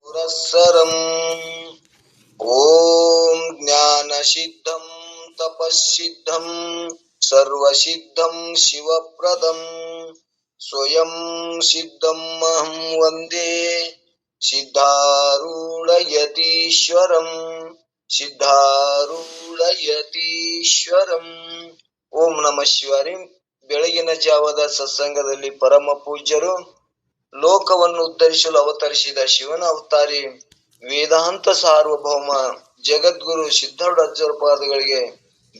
पुरस्सरम् ॐ ज्ञानसिद्धं तपःसिद्धं सर्वसिद्धं शिवप्रदं स्वयं सिद्धमहं वन्दे सिद्धारूढयतीश्वरम् ಸಿದ್ಧಾರೂಢಯತೀಶ್ವರಂ. ಓಂ ನಮಃ ಶಿವಾಯ. ಬೆಳಗಿನ ಜಾವದ ಸತ್ಸಂಗದಲ್ಲಿ ಪರಮ ಪೂಜ್ಯರು ಲೋಕವನ್ನು ಉದ್ಧರಿಸಲು ಅವತರಿಸಿದ ಶಿವನ ಅವತಾರಿ ವೇದಾಂತ ಸಾರ್ವಭೌಮ ಜಗದ್ಗುರು ಸಿದ್ಧಾರೂಢ ಪಾದಗಳಿಗೆ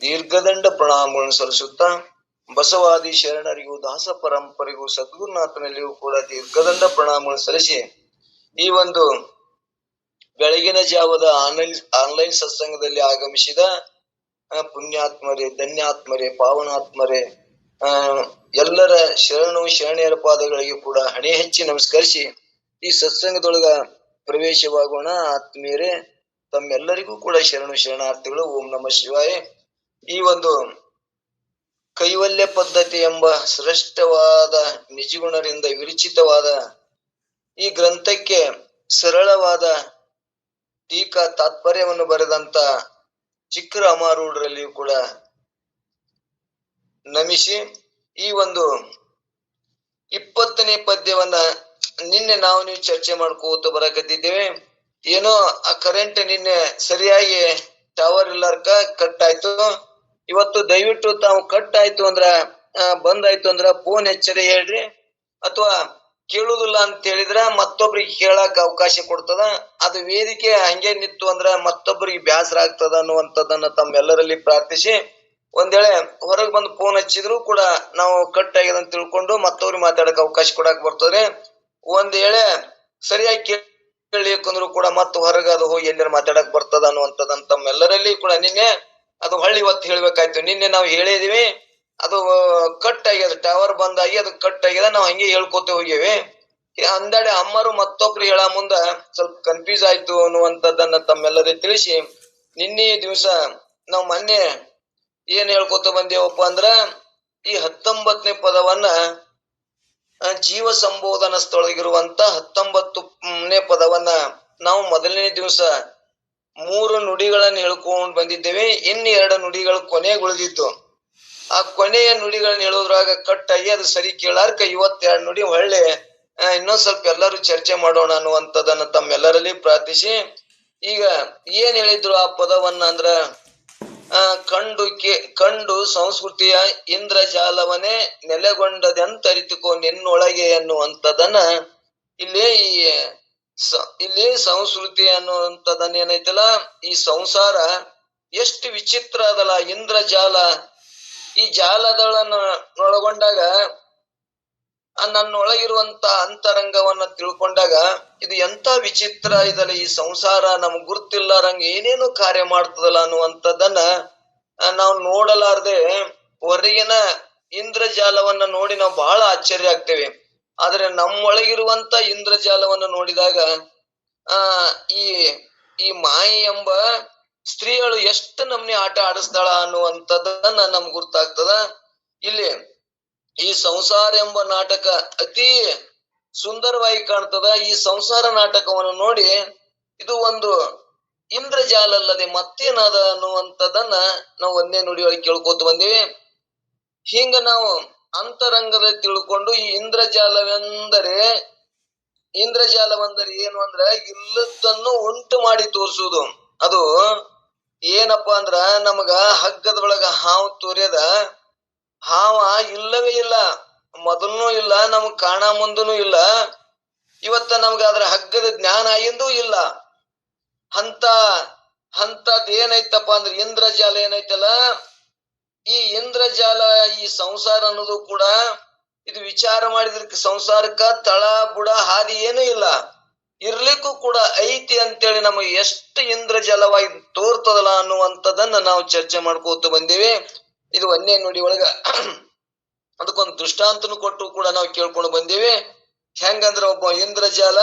ದೀರ್ಘದಂಡ ಪ್ರಣಾಮಗಳನ್ನು ಸಲ್ಲಿಸುತ್ತಾ, ಬಸವಾದಿ ಶರಣರಿಗೂ ದಾಸ ಪರಂಪರೆಗೂ ಸದ್ಗುರುನಾಥನಲ್ಲಿಯೂ ಕೂಡ ದೀರ್ಘದಂಡ ಪ್ರಣಾಮಗಳನ್ನು ಸಲ್ಲಿಸಿ, ಈ ಒಂದು ಬೆಳಗಿನ ಜಾವದ ಆನ್ಲೈನ್ ಸತ್ಸಂಗದಲ್ಲಿ ಆಗಮಿಸಿದ ಪುಣ್ಯಾತ್ಮರೇ, ಧನ್ಯಾತ್ಮರೇ, ಪಾವನಾತ್ಮರೇ, ಎಲ್ಲರ ಶರಣೆಯರ ಪಾದಗಳಿಗೆ ಕೂಡ ಹಣೆ ಹಚ್ಚಿ ನಮಸ್ಕರಿಸಿ ಈ ಸತ್ಸಂಗದೊಳಗ ಪ್ರವೇಶವಾಗೋಣ. ಆತ್ಮೀಯರೇ, ತಮ್ಮೆಲ್ಲರಿಗೂ ಕೂಡ ಶರಣಾರ್ಥಿಗಳು. ಓಂ ನಮಃ ಶಿವಾಯ. ಈ ಒಂದು ಕೈವಲ್ಯ ಪದ್ಧತಿ ಎಂಬ ಶ್ರೇಷ್ಠವಾದ ನಿಜಗುಣರಿಂದ ವಿರಚಿತವಾದ ಈ ಗ್ರಂಥಕ್ಕೆ ಸರಳವಾದ ಟೀಕಾ ತಾತ್ಪರ್ಯವನ್ನು ಬರೆದಂತ ಚಿಕ್ಕರ ಅಮಾರೂಢರಲ್ಲಿಯೂ ಕೂಡ ನಮಿಸಿ, ಈ ಒಂದು 20ನೇ ಪದ್ಯವನ್ನ ನಿನ್ನೆ ನೀವು ಚರ್ಚೆ ಮಾಡ್ಕೋತ ಬರಕತ್ತಿದ್ದೇವೆ. ಏನೋ ಆ ಕರೆಂಟ್ ನಿನ್ನೆ ಸರಿಯಾಗಿ ಟವರ್ ಇಲ್ಲಾರ್ಕ ಕಟ್ ಆಯ್ತು. ಇವತ್ತು ದಯವಿಟ್ಟು ತಾವು ಕಟ್ ಆಯ್ತು ಅಂದ್ರ ಬಂದಾಯ್ತು ಅಂದ್ರ ಫೋನ್ ಎಚ್ಚರಿ ಹೇಳ್ರಿ, ಅಥವಾ ಕೇಳುದಿಲ್ಲ ಅಂತ ಹೇಳಿದ್ರ ಮತ್ತೊಬ್ರಿಗೆ ಕೇಳಾಕ ಅವಕಾಶ ಕೊಡ್ತದ. ಅದು ವೇದಿಕೆ ಹಂಗೆ ನಿತ್ತು ಅಂದ್ರ ಮತ್ತೊಬ್ಬರಿಗೆ ಬ್ಯಾಸರ ಆಗ್ತದ ಅನ್ನುವಂಥದ್ದನ್ನ ತಮ್ಮೆಲ್ಲರಲ್ಲಿ ಪ್ರಾರ್ಥಿಸಿ, ಒಂದ್ ವೇಳೆ ಹೊರಗೆ ಬಂದು ಫೋನ್ ಹಚ್ಚಿದ್ರು ಕೂಡ ನಾವು ಕಟ್ ಆಗಿದೆ ಅಂತ ತಿಳ್ಕೊಂಡು ಮತ್ತವ್ರಿಗೆ ಮಾತಾಡಕ್ ಅವಕಾಶ ಕೊಡಾಕ್ ಬರ್ತದೆ. ಒಂದ್ ವೇಳೆ ಸರಿಯಾಗಿ ಕೇಳಿಕಂದ್ರು ಕೂಡ ಮತ್ತ ಹೊರಗೆ ಅದು ಹೋಗಿ ಎಲ್ಲರ ಮಾತಾಡಕ್ ಬರ್ತದ ಅನ್ನುವಂಥದ್ದನ್ನ ತಮ್ಮೆಲ್ಲರಲ್ಲಿ ಕೂಡ ನಿನ್ನೆ ಅದು ಹೊಳ್ಳಿ ಇವತ್ತು ಹೇಳ್ಬೇಕಾಯ್ತು. ನಿನ್ನೆ ನಾವು ಹೇಳಿದೀವಿ, ಅದು ಕಟ್ ಆಗ್ಯದ, ಟವರ್ ಬಂದಾಗಿ ಅದು ಕಟ್ ಆಗ್ಯದ. ನಾವು ಹಂಗೆ ಹೇಳ್ಕೊತ ಹೋಗ್ಯವಿ. ಅಂದಾಡೆ ಅಮ್ಮರು ಮತ್ತೊಬ್ರು ಹೇಳ ಮುಂದ ಸ್ವಲ್ಪ ಕನ್ಫ್ಯೂಸ್ ಆಯ್ತು ಅನ್ನುವಂಥದ್ದನ್ನ ತಮ್ಮೆಲ್ಲರಿಗೆ ತಿಳಿಸಿ, ನಿನ್ನೆ ದಿವಸ ನಾವು ಮೊನ್ನೆ ಏನ್ ಹೇಳ್ಕೊತ ಬಂದೇವಪ್ಪ ಅಂದ್ರ, ಈ 19ನೇ ಪದವನ್ನ ಜೀವ ಸಂಬೋಧನಸ್ಥೊಳಗಿರುವಂತ 19ನೇ ಪದವನ್ನ ನಾವು ಮೊದಲನೇ ದಿವಸ 3 ನುಡಿಗಳನ್ನ ಹೇಳ್ಕೊಂಡ್ ಬಂದಿದ್ದೇವೆ. ಇನ್ನು 2 ನುಡಿಗಳು ಕೊನೆಗೆ ಉಳಿದಿತ್ತು. ಆ ಕೊನೆಯ ನುಡಿಗಳನ್ನ ಹೇಳೋದ್ರಾಗ ಕಟ್ ಆಗಿ ಅದು ಸರಿ ಕೇಳಾರ್ಕ 22 ನುಡಿ ಹೊಳ್ಳೆ ಇನ್ನೊಂದ್ ಸ್ವಲ್ಪ ಎಲ್ಲರೂ ಚರ್ಚೆ ಮಾಡೋಣ ಅನ್ನುವಂಥದ್ದನ್ನ ತಮ್ಮೆಲ್ಲರಲ್ಲಿ ಪ್ರಾರ್ಥಿಸಿ, ಈಗ ಏನ್ ಹೇಳಿದ್ರು ಆ ಪದವನ್ನ ಅಂದ್ರ, ಕಂಡು ಸಂಸ್ಕೃತಿಯ ಇಂದ್ರಜಾಲವನ್ನೇ ನೆಲೆಗೊಂಡದೆಂತರಿತುಕೋ ನಿನ್ನೊಳಗೆ ಅನ್ನುವಂಥದ್ದನ್ನ ಇಲ್ಲಿ ಸಂಸ್ಕೃತಿ ಅನ್ನುವಂಥದ್ದನ್ನ ಏನೈತಲ್ಲ, ಈ ಸಂಸಾರ ಎಷ್ಟು ವಿಚಿತ್ರ ಅದಲ್ಲ. ಇಂದ್ರಜಾಲ, ಈ ಜಾಲದೊಳಗೊಂಡಾಗ ನನ್ನೊಳಗಿರುವಂತ ಅಂತರಂಗವನ್ನ ತಿಳ್ಕೊಂಡಾಗ ಇದು ಎಂತ ವಿಚಿತ್ರ ಇದಲ್ಲ, ಈ ಸಂಸಾರ ನಮ್ಗ್ ಗುರ್ತಿಲ್ಲಾರಂಗ ಏನೇನು ಕಾರ್ಯ ಮಾಡ್ತದಲ್ಲ ಅನ್ನುವಂಥದ್ದನ್ನ ನಾವು ನೋಡಲಾರ್ದೆ ಹೊರಗಿನ ಇಂದ್ರಜಾಲವನ್ನ ನೋಡಿ ನಾವು ಬಹಳ ಆಶ್ಚರ್ಯ ಆಗ್ತೇವೆ. ಆದ್ರೆ ನಮ್ಮೊಳಗಿರುವಂತ ಇಂದ್ರಜಾಲವನ್ನ ನೋಡಿದಾಗ ಈ ಮಾಯಿ ಎಂಬ ಸ್ತ್ರೀಗಳು ಎಷ್ಟು ನಮ್ನೆ ಆಟ ಆಡಿಸ್ತಾಳ ಅನ್ನುವಂಥದ್ದನ್ನ ನಮ್ಗೆ ಗುರ್ತಾಗ್ತದ. ಇಲ್ಲಿ ಈ ಸಂಸಾರ ಎಂಬ ನಾಟಕ ಅತಿ ಸುಂದರವಾಗಿ ಕಾಣ್ತದ. ಈ ಸಂಸಾರ ನಾಟಕವನ್ನು ನೋಡಿ ಇದು ಒಂದು ಇಂದ್ರಜಾಲ ಅಲ್ಲದೆ ಮತ್ತೇನದ ಅನ್ನುವಂಥದ್ದನ್ನ ನಾವು ಒಂದೇ ನುಡಿಯೊಳಗೆ ಕೇಳ್ಕೊತ ಬಂದೀವಿ. ಹಿಂಗ ನಾವು ಅಂತರಂಗದಲ್ಲಿ ತಿಳ್ಕೊಂಡು ಈ ಇಂದ್ರಜಾಲವೆಂದರೆ ಏನು ಅಂದ್ರ ಇಲ್ಲದನ್ನು ಉಂಟು ಮಾಡಿ ತೋರಿಸುವುದು. ಅದು ಏನಪ್ಪಾ ಅಂದ್ರ, ನಮಗ ಹಗ್ಗದ ಒಳಗ ಹಾವು ತೋರ್ಯದ, ಹಾವ ಇಲ್ಲವೇ ಇಲ್ಲ, ಮೊದಲನೂ ಇಲ್ಲ, ನಮಗ್ ಕಾಣ ಮುಂದನೂ ಇಲ್ಲ. ಇವತ್ತ ನಮ್ಗ ಅದ್ರ ಹಗ್ಗದ ಜ್ಞಾನ ಆಗಿಂದೂ ಇಲ್ಲ. ಅಂತದ್ ಏನೈತಪ್ಪ ಅಂದ್ರೆ ಇಂದ್ರಜಾಲ ಏನೈತಲ್ಲ, ಈ ಇಂದ್ರಜಾಲ, ಈ ಸಂಸಾರ ಅನ್ನೋದು ಕೂಡ ಇದು ವಿಚಾರ ಮಾಡಿದ್ರ ಸಂಸಾರಕ್ಕ ತಳ ಬುಡ ಹಾದಿ ಏನೂ ಇಲ್ಲ, ಇರ್ಲಿಕ್ಕೂ ಕೂಡ ಐತಿ ಅಂತೇಳಿ ನಮಗೆ ಎಷ್ಟು ಇಂದ್ರಜಾಲವಾಗಿ ತೋರ್ತದಲ್ಲ ಅನ್ನುವಂಥದ್ದನ್ನ ನಾವು ಚರ್ಚೆ ಮಾಡ್ಕೋತ ಬಂದೀವಿ. ಇದು ಒಂದೇ ನುಡಿ ಒಳಗ ಅದಕ್ಕೊಂದು ದೃಷ್ಟಾಂತನು ಕೊಟ್ಟು ಕೂಡ ನಾವು ಕೇಳ್ಕೊಂಡು ಬಂದೀವಿ. ಹೆಂಗಂದ್ರ, ಒಬ್ಬ ಇಂದ್ರಜಾಲ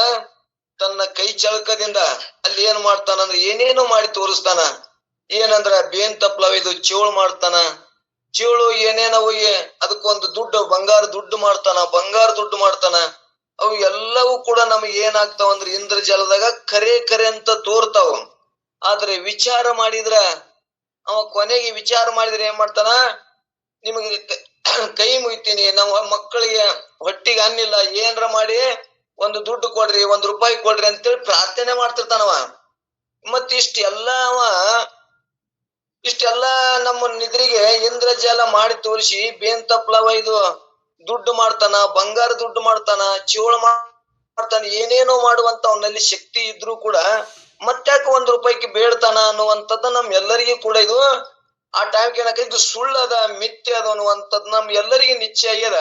ತನ್ನ ಕೈ ಚಳಕದಿಂದ ಅಲ್ಲಿ ಏನ್ ಮಾಡ್ತಾನಂದ್ರ ಏನೇನೋ ಮಾಡಿ ತೋರಿಸ್ತಾನ. ಏನಂದ್ರ ಬೇನ್ ತಪ್ಲವಿದು ಚೇಳು ಮಾಡ್ತಾನ, ಚೇಳು ಏನೇನೋ ಹೋಗಿ ಅದಕ್ಕೊಂದು ಬಂಗಾರ ದುಡ್ಡು ಮಾಡ್ತಾನ. ಅವು ಎಲ್ಲವೂ ಕೂಡ ನಮಗೆ ಏನಾಗ್ತಾವ ಅಂದ್ರೆ ಇಂದ್ರಜಾಲದಾಗ ಕರೆ ಅಂತ ತೋರ್ತಾವ. ಆದ್ರೆ ವಿಚಾರ ಮಾಡಿದ್ರ ಅವ ಕೊನೆಗೆ ವಿಚಾರ ಮಾಡಿದ್ರೆ ಏನ್ ಮಾಡ್ತಾನ, ನಿಮಗೆ ಕೈ ಮುಗಿತೀನಿ, ನಮ್ಮ ಮಕ್ಕಳಿಗೆ ಹೊಟ್ಟಿಗೆ ಅನ್ನಿಲ್ಲ, ಏನ್ರ ಮಾಡಿ ಒಂದು ದುಡ್ಡು ಕೊಡ್ರಿ, ₹1 ಕೊಡ್ರಿ ಅಂತೇಳಿ ಪ್ರಾರ್ಥನೆ ಮಾಡ್ತಿರ್ತಾನವ. ಮತ್ ಇಷ್ಟೆಲ್ಲ ನಮ್ಮ ನಿದ್ರಿಗೆ ಇಂದ್ರಜಾಲ ಮಾಡಿ ತೋರಿಸಿ ಬೇಂತಪ್ಲವ ಇದು ದುಡ್ಡು ಮಾಡ್ತಾನ, ಬಂಗಾರ ದುಡ್ಡು ಮಾಡ್ತಾನ, ಚಿವಳ ಮಾಡ್ತಾನ, ಏನೇನೋ ಮಾಡುವಂತ ಅವನಲ್ಲಿ ಶಕ್ತಿ ಇದ್ರೂ ಕೂಡ ಮತ್ತ್ಯಾಕ ₹1 ಬೇಡ್ತಾನ ಅನ್ನುವಂಥದ್ದು ನಮ್ ಎಲ್ಲರಿಗೂ ಕೂಡ ಇದು ಆ ಟೈಮ್ಗೆ ಏನಕ ಇದು ಸುಳ್ಳದ, ಮಿಥ್ಯ ಅದ ಅನ್ನುವಂಥದ್ದು ನಮ್ ಎಲ್ಲರಿಗೂ ನಿಶ್ಚಯ ಆಗ್ಯದ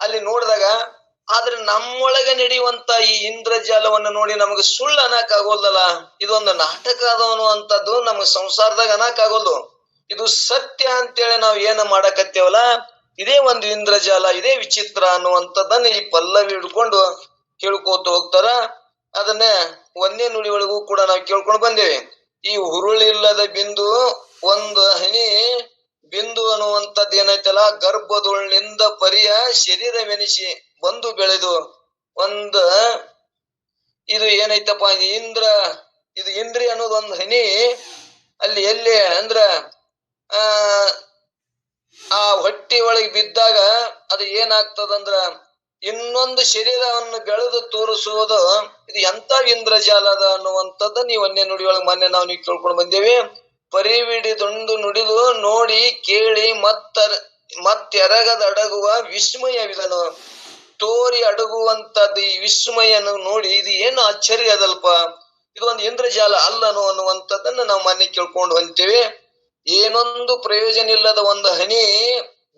ಅಲ್ಲಿ ನೋಡಿದಾಗ. ಆದ್ರೆ ನಮ್ಮೊಳಗೆ ನಡೆಯುವಂತ ಈ ಇಂದ್ರಜಾಲವನ್ನ ನೋಡಿ ನಮಗೆ ಸುಳ್ಳು ಅನ್ನಕ್ ಆಗೋಲ್ದಲ್ಲ, ಇದೊಂದು ನಾಟಕ ಅದ ಅನ್ನುವಂಥದ್ದು ನಮ್ಗೆ ಸಂಸಾರದಾಗ ಅನ್ನಕ್ ಆಗೋಲ್ದು. ಇದು ಸತ್ಯ ಅಂತೇಳಿ ನಾವ್ ಏನ ಮಾಡಕತ್ತೇವಲ್ಲ, ಇದೇ ಒಂದು ಇಂದ್ರಜಾಲ, ಇದೇ ವಿಚಿತ್ರ ಅನ್ನುವಂಥದ್ದನ್ನ ಈ ಪಲ್ಲವಿ ಹಿಡ್ಕೊಂಡು ಕೇಳ್ಕೋತ ಹೋಗ್ತಾರ. ಅದನ್ನೇ 1ನೇ ನುಡಿ ಒಳಗೂ ಕೂಡ ನಾವು ಕೇಳ್ಕೊಂಡು ಬಂದೇವೆ. ಈ ಹುರುಳಿಲ್ಲದ ಬಿಂದು ಒಂದು ಹನಿ ಬಿಂದು ಅನ್ನುವಂಥದ್ದು ಏನೈತಲ್ಲ, ಗರ್ಭದೊಳ್ಳಿಂದ ಪರಿಯ ಶರೀರವೆನಿಸಿ ಬಂದು ಬೆಳೆದು ಇದು ಏನೈತಪ್ಪ, ಇದು ಇಂದ್ರಿ ಅನ್ನೋದು ಒಂದು ಹನಿ ಅಲ್ಲಿ ಎಲ್ಲಿ ಅಂದ್ರ ಆ ಹೊಟ್ಟಿ ಒಳಗೆ ಬಿದ್ದಾಗ ಅದು ಏನಾಗ್ತದಂದ್ರ ಇನ್ನೊಂದು ಶರೀರವನ್ನು ಬೆಳೆದು ತೋರಿಸುವುದು. ಇದು ಎಂತ ಇಂದ್ರಜಾಲದ ಅನ್ನುವಂಥದ್ದು ನೀವು 1ನೇ ನುಡಿಯೊಳಗೆ ಮೊನ್ನೆ ನಾವು ನೀವು ಕೇಳ್ಕೊಂಡು ಬಂದೇವಿ. ಪರಿವಿಡಿದೊಂದು ನುಡಿದು ನೋಡಿ ಕೇಳಿ ಮತ್ತೆರಗದಡಗುವ ವಿಸ್ಮಯವಿದನು, ತೋರಿ ಅಡಗುವಂತದ್ದು ಈ ವಿಸ್ಮಯನು ನೋಡಿ ಇದು ಏನು ಆಶ್ಚರ್ಯ ಅದಲ್ಪ, ಇದು ಒಂದು ಇಂದ್ರಜಾಲ ಅಲ್ಲನು ಅನ್ನುವಂಥದ್ದನ್ನ ನಾವು ಮೊನ್ನೆ ಕೇಳ್ಕೊಂಡು ಹೊಂತೀವಿ. ಏನೊಂದು ಪ್ರಯೋಜನ ಇಲ್ಲದ ಒಂದು ಹನಿ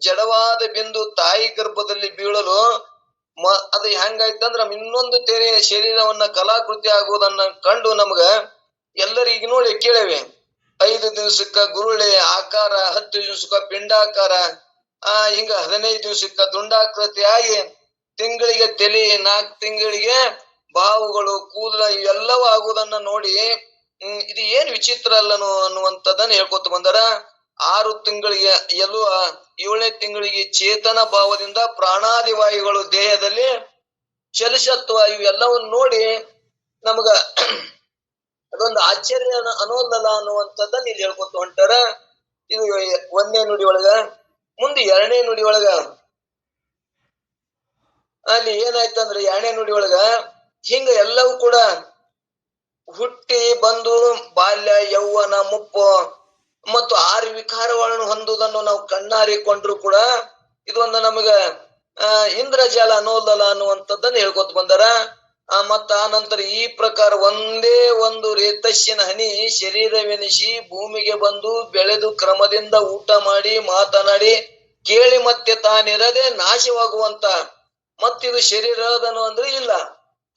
ಜಡವಾದ ಬಿಂದು ತಾಯಿ ಗರ್ಭದಲ್ಲಿ ಬೀಳಲು ಅದು ಹೆಂಗಾಯ್ತಂದ್ರ ಇನ್ನೊಂದು ತೆರೆ ಶರೀರವನ್ನ ಕಲಾಕೃತಿ ಆಗುವುದನ್ನ ಕಂಡು ನಮ್ಗ ಎಲ್ಲರಿಗ ನೋಡಿ ಕೇಳೇವೆ. 5 ದಿವಸಕ್ಕ ಗುರುಳೆ ಆಕಾರ, 10 ದಿವಸಕ್ಕ ಪಿಂಡಾಕಾರ, ಹಿಂಗ 15 ದಿವಸಕ್ಕ ದುಂಡಾಕೃತಿ ಆಗಿ, ತಿಂಗಳಿಗೆ ತಲೆ, 4 ತಿಂಗಳಿಗೆ ಬಾವುಗಳು, ಕೂದಲ ಇವೆಲ್ಲವೂ ಆಗುವುದನ್ನ ನೋಡಿ ಇದು ಏನ್ ವಿಚಿತ್ರ ಅಲ್ಲನು ಅನ್ನುವಂಥದ್ದನ್ನ ಹೇಳ್ಕೊತ ಬಂದಾರ. 6 ತಿಂಗಳಿಗೆ ಎಲುವ, 7ನೇ ತಿಂಗಳಿಗೆ ಚೇತನ ಭಾವದಿಂದ ಪ್ರಾಣಾದಿ ವಾಯುಗಳು ದೇಹದಲ್ಲಿ ಚಲಿಸತ್ವ, ಇವೆಲ್ಲವನ್ನು ನೋಡಿ ನಮಗ ಅದೊಂದು ಆಶ್ಚರ್ಯ ಅನ್ನೋದಲ್ಲ ಅನ್ನುವಂಥದ್ದನ್ನ ಇಲ್ಲಿ ಹೇಳ್ಕೊತ ಹೊಂಟಾರ. ಇದು 1ನೇ ನುಡಿ ಒಳಗ. ಮುಂದೆ 2ನೇ ನುಡಿ ಒಳಗ ಅಲ್ಲಿ ಏನಾಯ್ತಂದ್ರೆ 2ನೇ ನುಡಿ ಒಳಗ ಹಿಂಗ ಎಲ್ಲವೂ ಕೂಡ ಹುಟ್ಟಿ ಬಂದು ಬಾಲ್ಯ, ಯೌವನ, ಮುಪ್ಪು ಮತ್ತು 6 ವಿಕಾರಗಳನ್ನು ಹೊಂದುವುದನ್ನು ನಾವು ಕಣ್ಣಾರಿಕೊಂಡ್ರು ಕೂಡ ಇದೊಂದು ನಮಗ ಇಂದ್ರಜಾಲ ಅನ್ನೋದಲ್ಲ ಅನ್ನುವಂಥದ್ದನ್ನ ಹೇಳ್ಕೊತ ಬಂದಾರ. ಮತ್ತ ಆ ನಂತರ ಈ ಪ್ರಕಾರ ಒಂದೇ ಒಂದು ರೇತಸ್ಸಿನ ಹನಿ ಶರೀರವೆನಿಸಿ ಭೂಮಿಗೆ ಬಂದು ಬೆಳೆದು ಕ್ರಮದಿಂದ ಊಟ ಮಾಡಿ ಮಾತನಾಡಿ ಕೇಳಿ ಮತ್ತೆ ತಾನಿರದೆ ನಾಶವಾಗುವಂತ, ಮತ್ತಿದು ಶರೀರದನು ಅಂದ್ರೆ ಇಲ್ಲ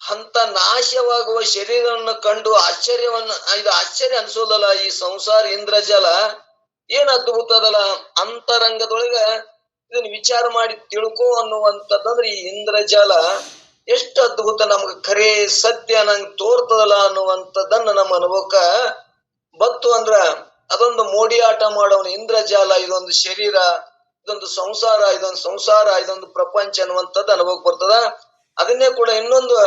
ಅಂತ ನಾಶವಾಗುವ ಶರೀರವನ್ನು ಕಂಡು ಇದು ಆಶ್ಚರ್ಯ ಅನ್ಸೋದಲ್ಲ. ಈ ಸಂಸಾರ ಇಂದ್ರಜಾಲ ಏನ್ ಅದ್ಭುತ ಅದಲ್ಲ, ಅಂತರಂಗದೊಳಗ ಇದನ್ನ ವಿಚಾರ ಮಾಡಿ ತಿಳ್ಕೊ ಅನ್ನುವಂಥದ್ದಂದ್ರೆ ಈ ಇಂದ್ರಜಾಲ ಎಷ್ಟು ಅದ್ಭುತ, ನಮ್ಗೆ ಖರೆ ಸತ್ಯ ನಂಗೆ ತೋರ್ತದಲ್ಲ ಅನ್ನುವಂಥದ್ದನ್ನ ನಮ್ಮ ಅನುಭವಕ್ಕ ಬತ್ತು ಅಂದ್ರ ಅದೊಂದು ಮೋಡಿ ಆಟ ಮಾಡೋನು ಇಂದ್ರಜಾಲ, ಇದೊಂದು ಶರೀರ, ಇದೊಂದು ಸಂಸಾರ, ಇದೊಂದು ಪ್ರಪಂಚ ಅನ್ನುವಂಥದ್ದು ಅನುಭವಕ್ಕೆ ಬರ್ತದ. ಅದನ್ನೇ ಕೂಡ ಇನ್ನೊಂದು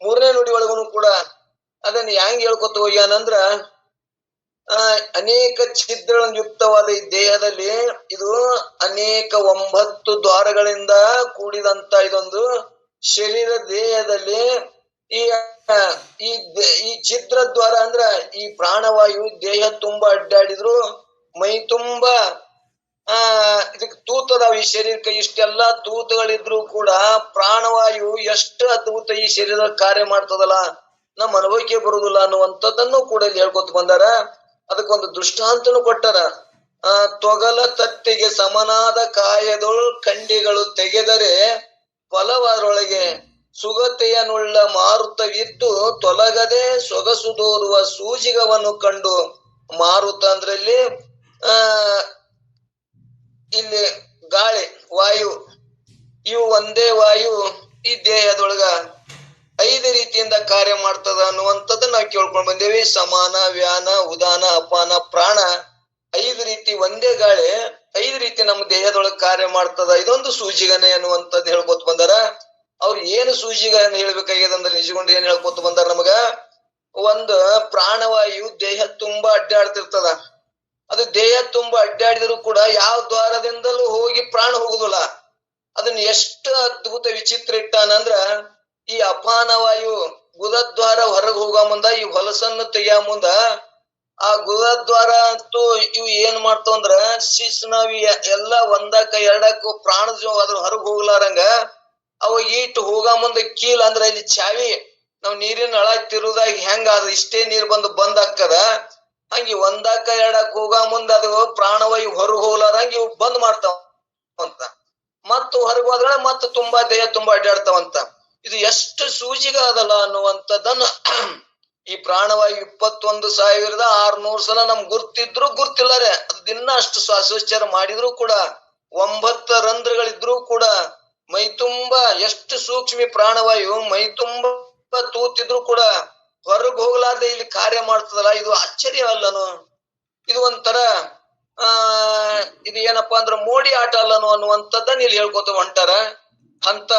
3ನೇ ನುಡಿ ಒಳಗೂ ಕೂಡ ಅದನ್ನ ಹೆಂಗ್ ಹೇಳ್ಕೊತ ಹೋಗ್ಯಾನಂದ್ರ, ಅನೇಕ ಛಿದ್ರಯುಕ್ತವಾದ ಈ ದೇಹದಲ್ಲಿ ಇದು ಅನೇಕ 9 ದ್ವಾರಗಳಿಂದ ಕೂಡಿದಂತ ಇದೊಂದು ಶರೀರ ದೇಹದಲ್ಲಿ ಈ ಛಿದ್ರ ದ್ವಾರ ಅಂದ್ರ ಈ ಪ್ರಾಣವಾಯು ದೇಹ ತುಂಬಾ ಅಡ್ಡಾಡಿದ್ರು ಮೈ ತುಂಬಾ ಇದಕ್ಕೆ ತೂತದಾವ. ಈ ಶರೀರಕ್ಕೆ ಇಷ್ಟೆಲ್ಲಾ ತೂತುಗಳಿದ್ರು ಕೂಡ ಪ್ರಾಣವಾಯು ಎಷ್ಟು ಅದ್ಭುತ ಈ ಶರೀರ ಕಾರ್ಯ ಮಾಡ್ತದಲ್ಲ, ನಮ್ಮ ಅನುಭವಕ್ಕೆ ಬರುದಿಲ್ಲ ಅನ್ನುವಂಥದ್ದನ್ನು ಕೂಡ ಇಲ್ಲಿ ಹೇಳ್ಕೊತ ಬಂದಾರ. ಅದಕ್ಕೊಂದು ದೃಷ್ಟಾಂತನು ಕೊಟ್ಟಾರ. ತೊಗಲ ತತ್ತಿಗೆ ಸಮನಾದ ಕಾಯದೊಳ್ ಖಂಡಿಗಳು ತೆಗೆದರೆ ಫಲವರೊಳಗೆ ಸುಗತೆಯನುಳ್ಳ ಮಾರುತವಿದ್ದು ತೊಲಗದೆ ಸೊಗಸು ತೋರುವ ಸೂಜಿಗವನ್ನು ಕಂಡು, ಮಾರುತ ಅಂದ್ರೆ ಇಲ್ಲಿ ಗಾಳಿ, ವಾಯು, ಇವು ಒಂದೇ ವಾಯು ಈ ದೇಹದೊಳಗ 5 ರೀತಿಯಿಂದ ಕಾರ್ಯ ಮಾಡ್ತದ ಅನ್ನುವಂಥದ್ದು ನಾವು ಕೇಳ್ಕೊಂಡ್ ಬಂದೇವಿ. ಸಮಾನ, ವ್ಯಾನ, ಉದಾನ, ಅಪಾನ, ಪ್ರಾಣ 5 ರೀತಿ ಒಂದೇ ಗಾಳಿ 5 ರೀತಿ ನಮ್ಮ ದೇಹದೊಳಗೆ ಕಾರ್ಯ ಮಾಡ್ತದ. ಇದೊಂದು ಸೂಜಿಗನೆ ಅನ್ನುವಂಥದ್ದು ಹೇಳ್ಕೊತ ಬಂದಾರ. ಅವ್ರು ಏನು ಸೂಜಿಗಳನ್ನ ಹೇಳ್ಬೇಕಾಗ್ಯದ ಅಂದ್ರೆ ನಿಜಗೊಂಡು ಏನ್ ಹೇಳ್ಕೊತ ಬಂದಾರ ನಮಗ. ಒಂದ್ ಪ್ರಾಣವಾಯು ದೇಹ ತುಂಬಾ ಅಡ್ಡಾಡ್ತಿರ್ತದ. ಅದು ದೇಹ ತುಂಬಾ ಅಡ್ಡಾಡಿದ್ರು ಕೂಡ ಯಾವ ದ್ವಾರದಿಂದಲೂ ಹೋಗಿ ಪ್ರಾಣ ಹೋಗುದಿಲ್ಲ. ಅದನ್ನ ಎಷ್ಟು ಅದ್ಭುತ ವಿಚಿತ್ರ ಇಟ್ಟಾನಂದ್ರ, ಈ ಅಪಾನವಾಯು ಗುದದ್ವಾರ ಹೊರಗೆ ಹೋಗೋ ಮುಂದ, ಈ ಹೊಲಸನ್ನು ತೆಗಿಯ ಮುಂದ, ಆ ಗುದದ್ವಾರ ಅಂತೂ ಇವು ಏನ್ ಮಾಡ್ತಾವ ಅಂದ್ರ ಶಿಸ್ನಾವಿ ಎಲ್ಲಾ ಒಂದಕ್ಕ ಎರಡಕ್ಕ ಪ್ರಾಣದ ಅದ್ರ ಹೊರಗೆ ಹೋಗ್ಲಾರಂಗ ಅವ ಈಟ್ ಹೋಗ ಮುಂದ ಕೀಲ್ ಅಂದ್ರ ಇಲ್ಲಿ ಚಾವಿ ನಾವ್ ನೀರಿನ ನಳ ತಿರುದಾಗ ಹೆಂಗ ಅದ ಇಷ್ಟೇ ನೀರ್ ಬಂದ್ ಆಕ್ಕದ, ಹಂಗಿ ಒಂದಕ್ಕ ಎರಡಕ್ಕ ಹೋಗ ಮುಂದ ಅದು ಪ್ರಾಣವಾಯು ಹೊರಗೆ ಹೋಗ್ಲಾರಂಗ ಇವು ಬಂದ್ ಮಾಡ್ತಾವ ಅಂತ. ಮತ್ತು ಹೊರಗೆ ಹೋದ್ರ ಮತ್ತ ತುಂಬಾ ದೇಹ ತುಂಬಾ ಅಡ್ಡಾಡ್ತಾವಂತ. ಇದು ಎಷ್ಟು ಸೂಜಿಗ ಅದಲ್ಲ ಅನ್ನುವಂಥದ್ದನ್ನ ಈ ಪ್ರಾಣವಾಯು 21,600 ಸಲ ನಮ್ ಗುರ್ತಿದ್ರು ಗುರ್ತಿಲ್ಲರೆ ಅದು ದಿನ ಅಷ್ಟು ಶ್ವಾಸೋಚ್ಚಾರ ಮಾಡಿದ್ರು ಕೂಡ 9 ರಂಧ್ರಗಳಿದ್ರು ಕೂಡ ಮೈ ತುಂಬಾ ಎಷ್ಟು ಸೂಕ್ಷ್ಮಿ ಪ್ರಾಣವಾಯು ಮೈ ತುಂಬಾ ತೂತಿದ್ರು ಕೂಡ ಹೊರಗೆ ಹೋಗ್ಲಾರ್ದೆ ಇಲ್ಲಿ ಕಾರ್ಯ ಮಾಡ್ತದಲ್ಲ, ಇದು ಆಶ್ಚರ್ಯ ಅಲ್ಲನು. ಇದು ಒಂಥರ ಇದು ಏನಪ್ಪಾ ಅಂದ್ರ ಮೋಡಿ ಆಟ ಅಲ್ಲನು ಅನ್ನುವಂಥದ್ದನ್ನ ಇಲ್ಲಿ ಹೇಳ್ಕೊತ ಹೊಂಟಾರ. ಅಂತ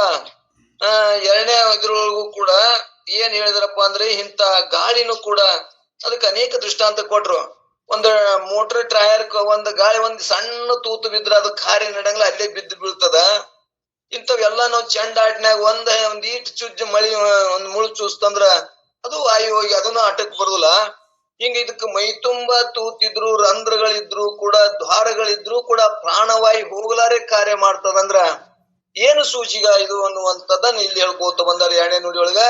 ಎರಡನೇ ಇದ್ರೊಳಗೂ ಕೂಡ ಏನ್ ಹೇಳಿದ್ರಪ್ಪ ಅಂದ್ರೆ ಇಂತ ಗಾಳಿನೂ ಕೂಡ ಅದಕ್ಕೆ ಅನೇಕ ದೃಷ್ಟಾಂತ ಕೊಟ್ರು. ಒಂದು ಮೋಟರ್ ಟೈರ್ ಒಂದ್ ಗಾಳಿ ಒಂದ್ ಸಣ್ಣ ತೂತು ಬಿದ್ರ ಅದು ಕಾರ್ಯ ನಡೆಯಂಗಿಲ್ಲ, ಅಲ್ಲೇ ಬಿದ್ದು ಬೀಳ್ತದ. ಇಂಥವೆಲ್ಲಾ ನಾವು ಚೆಂಡಾಟ್ನ್ಯಾಗ ಒಂದ್ ಈಟ್ ಚುಜ್ಜ ಮಳಿ ಒಂದ್ ಮುಳು ಚೂಸ್ತಂದ್ರ ಅದು ವಾಯು ಹೋಗಿ ಅದನ್ನು ಆಟಕ್ ಬರುದಿಲ್ಲ. ಹಿಂಗ ಇದಕ್ ಮೈ ತುಂಬಾ ತೂತಿದ್ರು ರಂಧ್ರಗಳಿದ್ರು ಕೂಡ ದ್ವಾರಗಳಿದ್ರು ಕೂಡ ಪ್ರಾಣವಾಯು ಹೋಗ್ಲಾರೆ ಕಾರ್ಯ ಮಾಡ್ತದಂದ್ರ ಏನು ಸೂಚಿಗ ಇದು ಅನ್ನುವಂಥದ್ದನ್ನ ಇಲ್ಲಿ ಹೇಳ್ಕೋತ ಬಂದಾರ ಎರಡನೇ ನುಡಿ ಒಳಗ.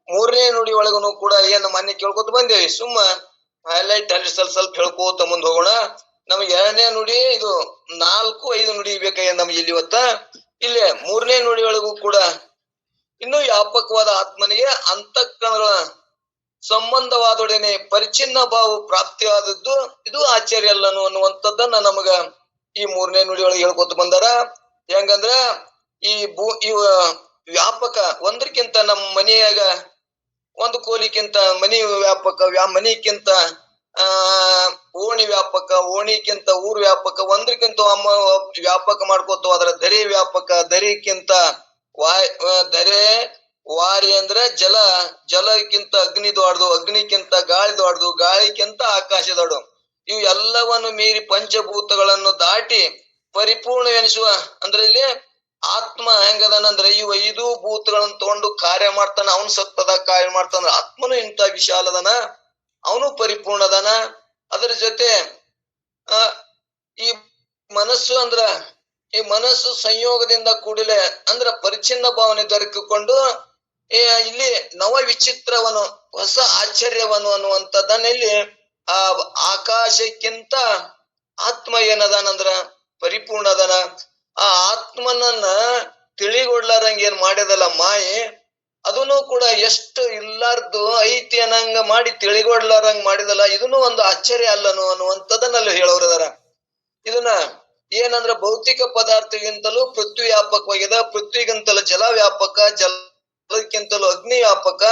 ಮೂರನೇ ನುಡಿ ಒಳಗನು ಕೂಡ ಏನ್ ಮೊನ್ನೆ ಕೇಳ್ಕೊತ ಬಂದೇವಿ, ಸುಮ್ಮ ಹೈಲೈಟ್ ಅಲ್ಲಿ ಸ್ವಲ್ಪ ಹೇಳ್ಕೋತ ಮುಂದ್ ಹೋಗೋಣ. ನಮ್ಗೆ ಎರಡನೇ ನುಡಿ ಇದು 4-5 ನುಡಿ ಬೇಕಾಗ ನಮ್ಗೆ ಇಲ್ಲಿ ಇವತ್ತ. ಇಲ್ಲಿ ಮೂರನೇ ನುಡಿ ಒಳಗೂ ಕೂಡ ಇನ್ನು ವ್ಯಾಪಕವಾದ ಆತ್ಮನಿಗೆ ಅಂತಃಕರಣಗಳ ಸಂಬಂಧವಾದೊಡನೆ ಪರಿಚಿನ್ನ ಭಾವ ಪ್ರಾಪ್ತಿಯಾದದ್ದು ಇದು ಆಶ್ಚರ್ಯ ಅಲ್ಲನು ಅನ್ನುವಂಥದ್ದನ್ನ ನಮಗ ಈ ಮೂರನೇ ನುಡಿ ಒಳಗೆ ಹೇಳ್ಕೊತ ಬಂದಾರ. ಹೆಂಗಂದ್ರ ಈ ವ್ಯಾಪಕ ಒಂದಕ್ಕಿಂತ ನಮ್ಮ ಮನೆಯಾಗ ಒಂದು ಕೋಲಿಕ್ಕಿಂತ ಮನಿ ವ್ಯಾಪಕ, ಮನಿಕ್ಕಿಂತ ಓಣಿ ವ್ಯಾಪಕ, ಓಣಿಕ್ಕಿಂತ ಊರ್ ವ್ಯಾಪಕ, ಒಂದಕ್ಕಿಂತ ವ್ಯಾಪಕ ಮಾಡ್ಕೋತ ಹೋದ್ರ ಧರೆ ವ್ಯಾಪಕ, ಧರೆಕ್ಕಿಂತ ಧರೆ ವಾರಿ ಅಂದ್ರೆ ಜಲ, ಜಲಕ್ಕಿಂತ ಅಗ್ನಿ ದೊಡ್ದು, ಅಗ್ನಿಕ್ಕಿಂತ ಗಾಳಿ ದೊಡ್ದು, ಗಾಳಿಕ್ಕಿಂತ ಆಕಾಶ ದೊಡ್ಡು. ಇವು ಎಲ್ಲವನ್ನು ಮೀರಿ ಪಂಚಭೂತಗಳನ್ನು ದಾಟಿ ಪರಿಪೂರ್ಣವೆನಿಸುವ ಅಂದ್ರೆ ಇಲ್ಲಿ ಆತ್ಮ ಹೆಂಗದನಂದ್ರೆ ಇವು 5 ಭೂತಗಳನ್ನು ತಗೊಂಡು ಕಾರ್ಯ ಮಾಡ್ತಾನ. ಅವನು ಸತ್ತದಾಗ ಕಾರ್ಯ ಮಾಡ್ತಾನ. ಆತ್ಮನು ಇಂತ ವಿಶಾಲದನ, ಅವನು ಪರಿಪೂರ್ಣದನ. ಅದರ ಜೊತೆ ಈ ಮನಸ್ಸು ಅಂದ್ರ ಈ ಮನಸ್ಸು ಸಂಯೋಗದಿಂದ ಕೂಡಲೇ ಅಂದ್ರ ಪರಿಚ್ಛಿನ್ನ ಭಾವನೆ ದೊರಕಿಕೊಂಡು ಇಲ್ಲಿ ನವ ವಿಚಿತ್ರವನು ಹೊಸ ಆಶ್ಚರ್ಯವನು ಅನ್ನುವಂಥದ್ದನ್ನ ಇಲ್ಲಿ ಆ ಆಕಾಶಕ್ಕಿಂತ ಆತ್ಮ ಏನದನಂದ್ರ ಪರಿಪೂರ್ಣದನ. ಆ ಆತ್ಮನನ್ನ ತಿಳಿಗೊಡ್ಲಾರಂಗ ಏನ್ ಮಾಡ್ಯದಲ್ಲ ಮಾಯೆ, ಅದನ್ನು ಕೂಡ ಎಷ್ಟು ಇಲ್ಲಾರ್ದು ಐತಿ ಅನ್ನಂಗ ಮಾಡಿ ತಿಳಿಗೊಡ್ಲಾರಂಗ ಮಾಡಿದಲ್ಲ, ಇದನ್ನು ಒಂದು ಆಶ್ಚರ್ಯ ಅಲ್ಲನು ಅನ್ನುವಂಥದ್ದನ್ನಲ್ಲಿ ಹೇಳೋರದಾರ. ಇದನ್ನ ಏನಂದ್ರ ಭೌತಿಕ ಪದಾರ್ಥಗಿಂತಲೂ ಪೃಥ್ವಿ ವ್ಯಾಪಕವಾಗಿದೆ, ಪೃಥ್ವಿಗಿಂತಲೂ ಜಲ ವ್ಯಾಪಕ, ಜಲಕ್ಕಿಂತಲೂ ಅಗ್ನಿ ವ್ಯಾಪಕ,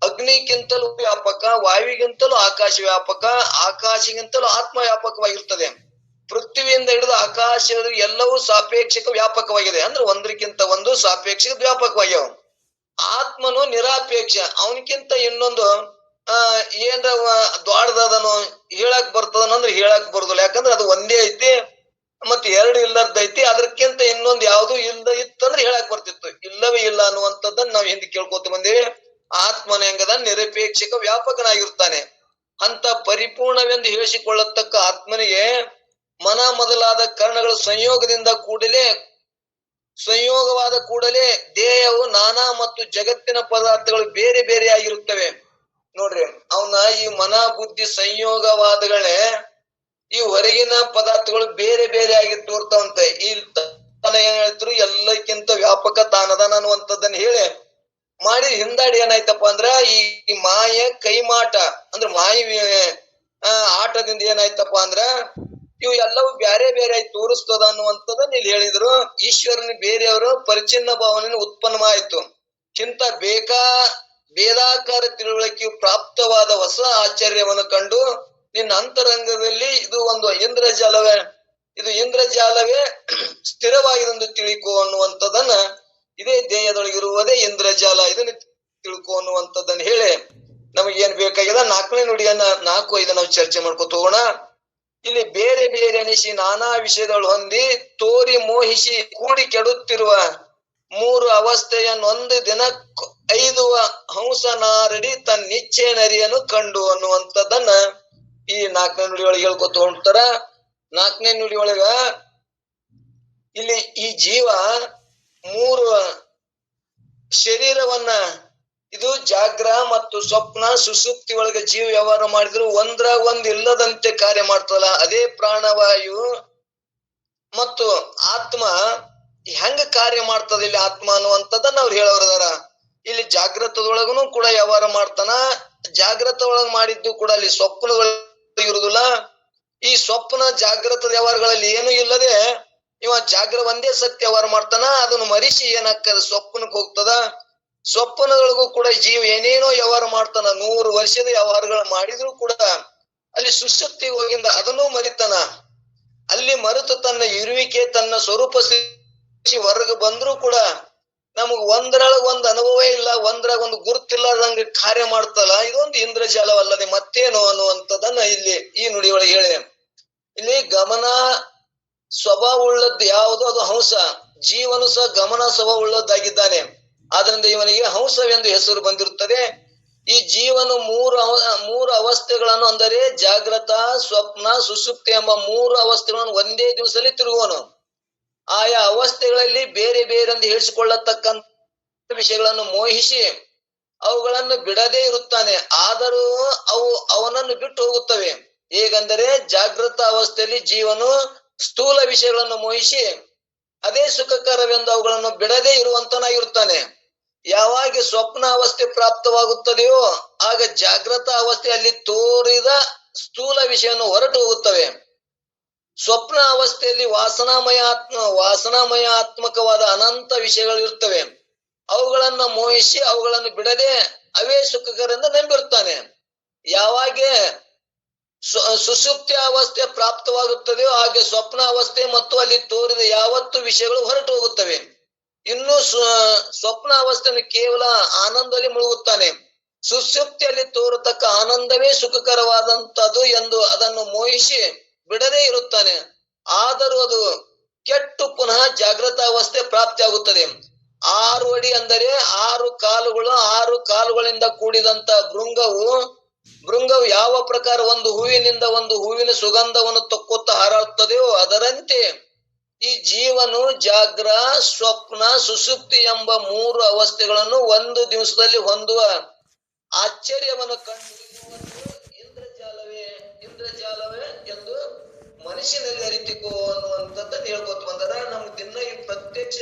ಅಗ್ನಿಗಿಂತಲೂ ವ್ಯಾಪಕ, ವಾಯುವಿಗಿಂತಲೂ ಆಕಾಶ ವ್ಯಾಪಕ, ಆಕಾಶಗಿಂತಲೂ ಆತ್ಮ ವ್ಯಾಪಕವಾಗಿರ್ತದೆ. ಪೃಥ್ವಿಯಿಂದ ಹಿಡಿದು ಆಕಾಶ ಎಲ್ಲವೂ ಸಾಪೇಕ್ಷಕ ವ್ಯಾಪಕವಾಗಿದೆ. ಅಂದ್ರೆ ಒಂದಕ್ಕಿಂತ ಒಂದು ಸಾಪೇಕ್ಷಕ ವ್ಯಾಪಕವಾಗ್ಯಾವ. ಆತ್ಮನು ನಿರಾಪೇಕ್ಷ, ಅವನಕ್ಕಿಂತ ಇನ್ನೊಂದು ಏನ್ರ ದ್ವಾಡದನು ಹೇಳಕ್ ಬರ್ತದನಂದ್ರೆ ಹೇಳಕ್ ಬರುದಿಲ್ಲ. ಯಾಕಂದ್ರೆ ಅದು ಒಂದೇ ಐತಿ, ಮತ್ತೆ 2 ಇಲ್ಲದೈತಿ. ಅದಕ್ಕಿಂತ ಇನ್ನೊಂದು ಯಾವ್ದು ಇತ್ತಂದ್ರೆ ಹೇಳಕ್ ಬರ್ತಿತ್ತು, ಇಲ್ಲವೇ ಇಲ್ಲ ಅನ್ನುವಂಥದ್ದನ್ನ ನಾವ್ ಹಿಂದೆ ಕೇಳ್ಕೊತ ಬಂದೇವಿ. ಆತ್ಮನ ಹೆಂಗದ ನಿರಪೇಕ್ಷಕ ವ್ಯಾಪಕನಾಗಿರ್ತಾನೆ. ಅಂತ ಪರಿಪೂರ್ಣವೆಂದು ಹೇಳಿಸಿಕೊಳ್ಳತಕ್ಕ ಆತ್ಮನಿಗೆ ಮನ ಮೊದಲಾದ ಕರ್ಣಗಳು ಸಂಯೋಗವಾದ ಕೂಡಲೇ ದೇಹವು ನಾನಾ ಮತ್ತು ಜಗತ್ತಿನ ಪದಾರ್ಥಗಳು ಬೇರೆ ಬೇರೆ ಆಗಿರುತ್ತವೆ. ನೋಡ್ರಿ, ಅವನ ಈ ಮನ ಬುದ್ಧಿ ಸಂಯೋಗವಾದಗಳೇ ಈ ಹೊರಗಿನ ಪದಾರ್ಥಗಳು ಬೇರೆ ಬೇರೆ ಆಗಿ ತೋರ್ತಾವಂತೆ. ಈ ಏನ್ ಹೇಳ್ತಿರು, ಎಲ್ಲಕ್ಕಿಂತ ವ್ಯಾಪಕ ತಾನದನ ಅನ್ನುವಂಥದ್ದನ್ನ ಹೇಳಿ ಮಾಡಿ ಹಿಂದಾಡಿ ಏನಾಯ್ತಪ್ಪ ಅಂದ್ರ ಈ ಮಾಯ ಕೈಮಾಟ ಅಂದ್ರೆ ಮಾಯ ಆಟದಿಂದ ಏನಾಯ್ತಪ್ಪ ಅಂದ್ರ ಇವು ಎಲ್ಲವೂ ಬ್ಯಾರೆ ಬೇರೆ ಆಗಿ ತೋರಿಸ್ತದ ಅನ್ನುವಂಥದ್ದನ್ನ ಇಲ್ಲಿ ಹೇಳಿದ್ರು. ಈಶ್ವರನ ಬೇರೆಯವರು ಪರಿಚಿನ್ನ ಭಾವನೆ ಉತ್ಪನ್ನವಾಯಿತು. ಇಂಥ ಭೇದಾಕಾರ ತಿಳುವಳಿಕೆ ಪ್ರಾಪ್ತವಾದ ಹೊಸ ಆಶ್ಚರ್ಯವನ್ನು ಕಂಡು ನಿನ್ನ ಅಂತರಂಗದಲ್ಲಿ ಇದು ಒಂದು ಇಂದ್ರಜಾಲವೇ ಸ್ಥಿರವಾಗಿದೆಂದು ತಿಳಿಕೋ ಅನ್ನುವಂಥದ್ದನ್ನ ಇದೇ ದೇಹದೊಳಗಿರುವುದೇ ಇಂದ್ರಜಾಲ, ಇದನ್ನ ತಿಳ್ಕೊ ಅನ್ನುವಂಥದ್ದನ್ನ ಹೇಳಿ ನಮಗೇನ್ ಬೇಕಾಗಿಲ್ಲ 4ನೇ ನುಡಿಯನ್ನ 4-5 ನಾವು ಚರ್ಚೆ ಮಾಡ್ಕೊತ ಹೋಗೋಣ. ಇಲ್ಲಿ ಬೇರೆ ಬೇರೆ ಅನಿಸಿ ನಾನಾ ವಿಷಯಗಳು ಹೊಂದಿ ತೋರಿ ಮೋಹಿಸಿ ಕೂಡಿ ಕೆಡುತ್ತಿರುವ 3 ಅವಸ್ಥೆಯನ್ನೊಂದು ದಿನ 5 ಹಂಸ ನಾರಡಿ ತನ್ನಿಚ್ಛೆ ನರಿಯನ್ನು ಕಂಡು ಅನ್ನುವಂಥದ್ದನ್ನ ಈ 4ನೇ ನುಡಿಯೊಳಗೆ ಹೇಳ್ಕೊತ ಹೊಂಟಾರ. 4ನೇ ನುಡಿಯೊಳಗ ಇಲ್ಲಿ ಈ ಜೀವ 3 ಶರೀರವನ್ನ, ಇದು ಜಾಗ್ರ ಮತ್ತು ಸ್ವಪ್ನ ಸುಷುಪ್ತಿ ಒಳಗೆ ಜೀವ ವ್ಯವಹಾರ ಮಾಡಿದ್ರು ಒಂದ್ರಾಗ ಒಂದ್ ಇಲ್ಲದಂತೆ ಕಾರ್ಯ ಮಾಡ್ತಲ್ಲ, ಅದೇ ಪ್ರಾಣವಾಯು ಮತ್ತು ಆತ್ಮ ಹೆಂಗ ಕಾರ್ಯ ಮಾಡ್ತದ ಇಲ್ಲಿ ಆತ್ಮ ಅನ್ನುವಂಥದ್ದನ್ನ ಅವ್ರು ಹೇಳೋರದಾರ. ಇಲ್ಲಿ ಜಾಗ್ರತದೊಳಗನು ಕೂಡ ವ್ಯವಹಾರ ಮಾಡ್ತಾನ, ಜಾಗ್ರತ ಒಳಗ ಮಾಡಿದ್ದು ಕೂಡ ಅಲ್ಲಿ ಸ್ವಪ್ನಗಳು ಇರುದಿಲ್ಲ. ಈ ಸ್ವಪ್ನ ಜಾಗ್ರತ ವ್ಯವಹಾರಗಳಲ್ಲಿ ಏನು ಇಲ್ಲದೆ ಇವ ಜಾಗ್ರ ಒಂದೇ ಸತ್ಯ ವ್ಯವಹಾರ ಮಾಡ್ತಾನ, ಅದನ್ನು ಮರಿಸಿ ಏನಾಗ್ತದ ಸ್ವಪ್ನಕ್ಕೆ ಹೋಗ್ತದ. ಸ್ವಪ್ನದೊಳಗೂ ಕೂಡ ಜೀವ ಏನೇನೋ ವ್ಯವಹಾರ ಮಾಡ್ತಾನ, 100 ವರ್ಷದ ವ್ಯವಹಾರಗಳು ಮಾಡಿದ್ರು ಕೂಡ ಅಲ್ಲಿ ಸುಷುಪ್ತಿಗೆ ಹೋಗಿಂದ ಅದನ್ನೂ ಮರಿತಾನ. ಅಲ್ಲಿ ಮರೆತು ತನ್ನ ಇರುವಿಕೆ ತನ್ನ ಸ್ವರೂಪ ಹೊರಗೆ ಬಂದ್ರು ಕೂಡ ನಮಗ್ ಒಂದ್ರೊಳಗ ಒಂದ್ ಅನುಭವ ಇಲ್ಲ, ಒಂದ್ರಾಗ ಒಂದು ಗುರುತಿಲ್ಲದಂಗ ಕಾರ್ಯ ಮಾಡ್ತಲ್ಲ, ಇದೊಂದು ಇಂದ್ರಜಾಲವಲ್ಲದೆ ಮತ್ತೇನು ಅನ್ನುವಂಥದ್ದನ್ನ ಇಲ್ಲಿ ಈ ನುಡಿಯೊಳಗೆ ಹೇಳಿ. ಇಲ್ಲಿ ಗಮನ ಸ್ವಭಾವ ಉಳ್ಳದ್ದು ಯಾವುದು, ಅದು ಹಂಸ. ಜೀವನು ಸಹ ಗಮನ ಸ್ವಭಾವ ಉಳ್ಳದ್ದಾಗಿದ್ದಾನೆ, ಆದ್ರಿಂದ ಇವನಿಗೆ ಹಂಸವೆಂದು ಹೆಸರು ಬಂದಿರುತ್ತದೆ. ಈ ಜೀವನು 3 ಅವಸ್ಥೆಗಳನ್ನು ಅಂದರೆ ಜಾಗ್ರತ, ಸ್ವಪ್ನ, ಸುಷುಪ್ತಿ ಎಂಬ 3 ಅವಸ್ಥೆಗಳನ್ನು ಒಂದೇ ದಿವಸದಲ್ಲಿ ತಿರುಗುವನು. ಆಯಾ ಅವಸ್ಥೆಗಳಲ್ಲಿ ಬೇರೆ ಬೇರೆ ಎಂದು ಹೇಳಿಸಿಕೊಳ್ಳತಕ್ಕಂಥ ವಿಷಯಗಳನ್ನು ಮೋಹಿಸಿ ಅವುಗಳನ್ನು ಬಿಡದೇ ಇರುತ್ತಾನೆ. ಆದರೂ ಅವು ಅವನನ್ನು ಬಿಟ್ಟು ಹೋಗುತ್ತವೆ. ಹೇಗೆಂದರೆ ಜಾಗೃತ ಅವಸ್ಥೆಯಲ್ಲಿ ಜೀವನು ಸ್ಥೂಲ ವಿಷಯಗಳನ್ನು ಮೋಹಿಸಿ ಅದೇ ಸುಖಕರವೆಂದು ಅವುಗಳನ್ನು ಬಿಡದೇ ಇರುವಂತನಾಗಿರುತ್ತಾನೆ. ಯಾವಾಗ ಸ್ವಪ್ನ ಅವಸ್ಥೆ ಪ್ರಾಪ್ತವಾಗುತ್ತದೆಯೋ ಆಗ ಜಾಗೃತ ಅವಸ್ಥೆಯಲ್ಲಿ ತೋರಿದ ಸ್ಥೂಲ ವಿಷಯವನ್ನು ಹೊರಟು ಹೋಗುತ್ತವೆ. ಸ್ವಪ್ನ ಅವಸ್ಥೆಯಲ್ಲಿ ವಾಸನಾಮಯಾತ್ಮಕವಾದ ಅನಂತ ವಿಷಯಗಳು ಇರ್ತವೆ. ಅವುಗಳನ್ನ ಮೋಹಿಸಿ ಅವುಗಳನ್ನು ಬಿಡದೆ ಅವೇ ಸುಖಕರೆಂದು ನಂಬಿರುತ್ತಾನೆ. ಯಾವಾಗ ಸುಷುಪ್ತಿ ಅವಸ್ಥೆ ಪ್ರಾಪ್ತವಾಗುತ್ತದೆಯೋ ಹಾಗೆ ಸ್ವಪ್ನ ಅವಸ್ಥೆ ಮತ್ತು ಅಲ್ಲಿ ತೋರಿದ ಯಾವತ್ತು ವಿಷಯಗಳು ಹೊರಟು ಹೋಗುತ್ತವೆ. ಇನ್ನು ಸ್ವಪ್ನ ಅವಸ್ಥೆಯನ್ನು ಕೇವಲ ಆನಂದದಲ್ಲಿ ಮುಳುಗುತ್ತಾನೆ. ಸುಷುಪ್ತಿಯಲ್ಲಿ ತೋರತಕ್ಕ ಆನಂದವೇ ಸುಖಕರವಾದಂತದ್ದು ಎಂದು ಅದನ್ನು ಮೋಹಿಸಿ ಬಿಡದೇ ಇರುತ್ತಾನೆ. ಆದರೂ ಅದು ಕೆಟ್ಟು ಪುನಃ ಜಾಗೃತ ಅವಸ್ಥೆ ಪ್ರಾಪ್ತಿ ಆಗುತ್ತದೆ. 6 ಅಡಿ ಅಂದರೆ 6 ಕಾಲುಗಳು, 6 ಕಾಲುಗಳಿಂದ ಕೂಡಿದಂತ ಭೃಂಗವು ಯಾವ ಪ್ರಕಾರ ಒಂದು ಹೂವಿನಿಂದ ಒಂದು ಹೂವಿನ ಸುಗಂಧವನ್ನು ತೊಕ್ಕೊತ್ತ ಹಾರಾಡುತ್ತದೆಯೋ ಅದರಂತೆ ಈ ಜೀವನು ಜಾಗ್ರ, ಸ್ವಪ್ನ, ಸುಷುಪ್ತಿ ಎಂಬ 3 ಅವಸ್ಥೆಗಳನ್ನು ಒಂದು ದಿವಸದಲ್ಲಿ ಹೊಂದುವ ಆಶ್ಚರ್ಯವನ್ನು ಕಂಡು ಇಂದ್ರಜಾಲವೇ ಎಂದು ಮನುಷ್ಯನಲ್ಲಿ ಅರಿತಿಕೋ ಅನ್ನುವಂಥದ್ದನ್ನು ಹೇಳ್ಕೊತ ಬಂದಾರ. ನಮ್ಗೆ ದಿನ ಈ ಪ್ರತ್ಯಕ್ಷ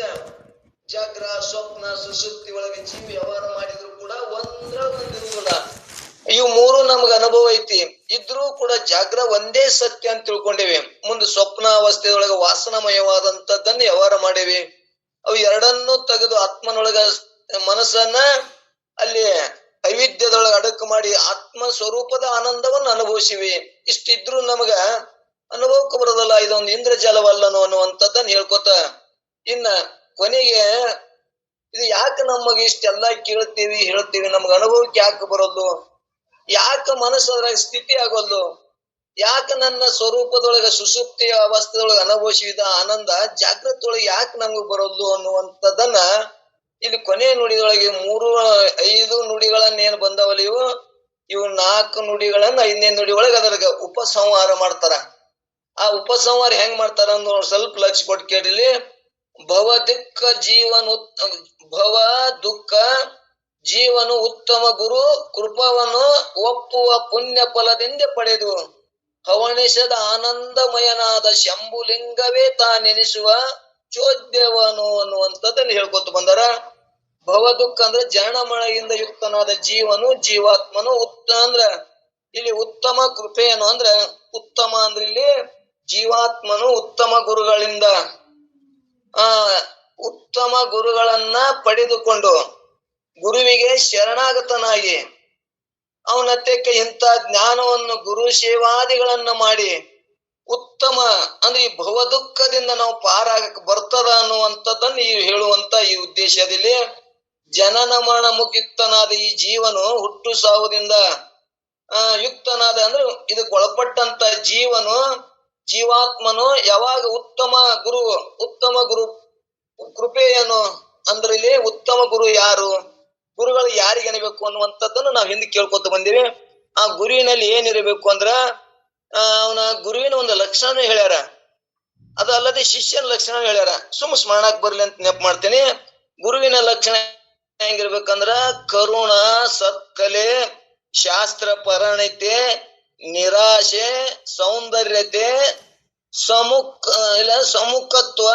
ಜಾಗ್ರ, ಸ್ವಪ್ನ, ಸುಷುಪ್ತಿ ಒಳಗೆ ಜೀವ ವ್ಯವಹಾರ ಮಾಡಿದ್ರು ಕೂಡ ಒಂದಿರುವುದಿಲ್ಲ. ಇವು 3 ನಮ್ಗೆ ಅನುಭವ ಐತಿ. ಇದ್ರೂ ಕೂಡ ಜಾಗ್ರ ಒಂದೇ ಸತ್ಯ ಅಂತ ತಿಳ್ಕೊಂಡೇವಿ. ಮುಂದೆ ಸ್ವಪ್ನ ಅವಸ್ಥೆಯೊಳಗೆ ವಾಸನಮಯವಾದಂತದ್ದನ್ನು ವ್ಯವಹಾರ ಮಾಡೇವಿ. ಅವು ಎರಡನ್ನೂ ತೆಗೆದು ಆತ್ಮನೊಳಗ ಮನಸ್ಸನ್ನ ಅಲ್ಲಿ ಐವಿಧ್ಯದೊಳಗೆ ಅಡಕು ಮಾಡಿ ಆತ್ಮ ಸ್ವರೂಪದ ಆನಂದವನ್ನು ಅನುಭವಿಸಿವಿ. ಇಷ್ಟಿದ್ರು ನಮಗ ಅನುಭವಕ್ಕೆ ಬರೋದಲ್ಲ, ಇದೊಂದು ಇಂದ್ರಜಾಲವಲ್ಲನು ಅನ್ನುವಂಥದ್ದನ್ನು ಹೇಳ್ಕೊತ ಇನ್ನ ಕೊನೆಗೆ ಇದು ಯಾಕೆ ನಮಗೆ ಇಷ್ಟೆಲ್ಲ ಕೇಳ್ತೀವಿ ಹೇಳ್ತೀವಿ, ನಮ್ಗೆ ಅನುಭವಕ್ಕೆ ಯಾಕೆ ಬರೋದು, ಯಾಕೆ ಮನಸ್ಸರ ಸ್ಥಿತಿ ಆಗೋದು, ಯಾಕೆ ನನ್ನ ಸ್ವರೂಪದೊಳಗ ಸುಷುಪ್ತಿಯ ಅವಸ್ಥೆದೊಳಗೆ ಅನುಭವಿಸಿದ ಆನಂದ ಜಾಗೃತೊಳಗೆ ಯಾಕೆ ನಮ್ಗೆ ಬರೋದು ಅನ್ನುವಂಥದ್ದನ್ನ ಇಲ್ಲಿ ಕೊನೆಯ ನುಡಿದೊಳಗೆ 5 ನುಡಿಗಳನ್ನೇನು ಬಂದವಲ್ಲ ಇವು 4 ನುಡಿಗಳನ್ನ 5ನೇ ನುಡಿ ಒಳಗೆ ಅದ್ರಾಗ ಉಪಸಂಹಾರ ಮಾಡ್ತಾರ. ಆ ಉಪಸಂಹಾರ ಹೆಂಗ್ ಮಾಡ್ತಾರ ಅನ್ನೋ ಸ್ವಲ್ಪ ಲಕ್ಷ್ಯ ಕೊಟ್ಟು ಕೇಳಿಲಿ. ಭವ ದುಃಖ ಜೀವನು ಉತ್ತಮ ಗುರು ಕೃಪವನ್ನು ಒಪ್ಪುವ ಪುಣ್ಯ ಫಲದಿಂದ ಪಡೆದು ಹವಣಿಸದ ಆನಂದಮಯನಾದ ಶಂಭುಲಿಂಗವೇ ತಾನೆನಿಸುವ ಚೋದ್ಯವನು ಅನ್ನುವಂಥದ್ದನ್ನು ಹೇಳ್ಕೊತ ಬಂದಾರ. ಭವ ದುಃಖ ಅಂದ್ರೆ ಜನನ ಮಳೆಯಿಂದ ಯುಕ್ತನಾದ ಜೀವನು ಜೀವಾತ್ಮನು ಅಂದ್ರ ಇಲ್ಲಿ ಉತ್ತಮ ಕೃಪೆಯನ್ನು ಅಂದ್ರೆ ಉತ್ತಮ ಅಂದ್ರೆ ಇಲ್ಲಿ ಜೀವಾತ್ಮನು ಉತ್ತಮ ಗುರುಗಳನ್ನ ಪಡೆದುಕೊಂಡು ಗುರುವಿಗೆ ಶರಣಾಗತನಾಗಿ ಅವನತ್ಯಕ್ಕೆ ಇಂಥ ಜ್ಞಾನವನ್ನು ಗುರು ಸೇವಾದಿಗಳನ್ನ ಮಾಡಿ ಉತ್ತಮ ಅಂದ್ರೆ ಈ ಭವ ದುಃಖದಿಂದ ನಾವು ಪಾರಾಗಕ್ಕೆ ಬರ್ತದ ಅನ್ನುವಂಥದ್ದನ್ನು ಈ ಹೇಳುವಂತ ಈ ಉದ್ದೇಶದಲ್ಲಿ ಜನನ ಮರಣ ಮುಕ್ತನಾದ ಈ ಜೀವನು ಹುಟ್ಟು ಸಾವುದಿಂದ ಯುಕ್ತನಾದ ಅಂದ್ರೆ ಇದಕ್ಕೆ ಒಳಪಟ್ಟಂತ ಜೀವಾತ್ಮನು ಯಾವಾಗ ಉತ್ತಮ ಗುರು ಕೃಪೆಯನ್ನು ಅಂದ್ರೆ ಇಲ್ಲಿ ಉತ್ತಮ ಗುರು ಯಾರು, ಗುರುಗಳು ಯಾರಿಗೆ ಅನಿಬೇಕು ಅನ್ನುವಂಥದ್ದನ್ನು ನಾವು ಹಿಂದೆ ಕೇಳ್ಕೊತ ಬಂದಿವಿ. ಆ ಗುರುವಿನಲ್ಲಿ ಏನಿರಬೇಕು ಅಂದ್ರ ಅವನ ಗುರುವಿನ ಒಂದು ಲಕ್ಷಣ ಹೇಳ್ಯಾರ, ಅದಲ್ಲದೆ ಶಿಷ್ಯನ ಲಕ್ಷಣ ಹೇಳ್ಯಾರ. ಸ್ಮರಣಕ್ ಬರ್ಲಿ ಅಂತ ನೆನಪು ಮಾಡ್ತೀನಿ. ಗುರುವಿನ ಲಕ್ಷಣ ಹೆಂಗಿರ್ಬೇಕಂದ್ರ ಕರುಣ, ಸತ್ಕಲೆ, ಶಾಸ್ತ್ರ ಪರಿಣತೆ, ನಿರಾಶೆ, ಸೌಂದರ್ಯತೆ, ಸಮುಖತ್ವ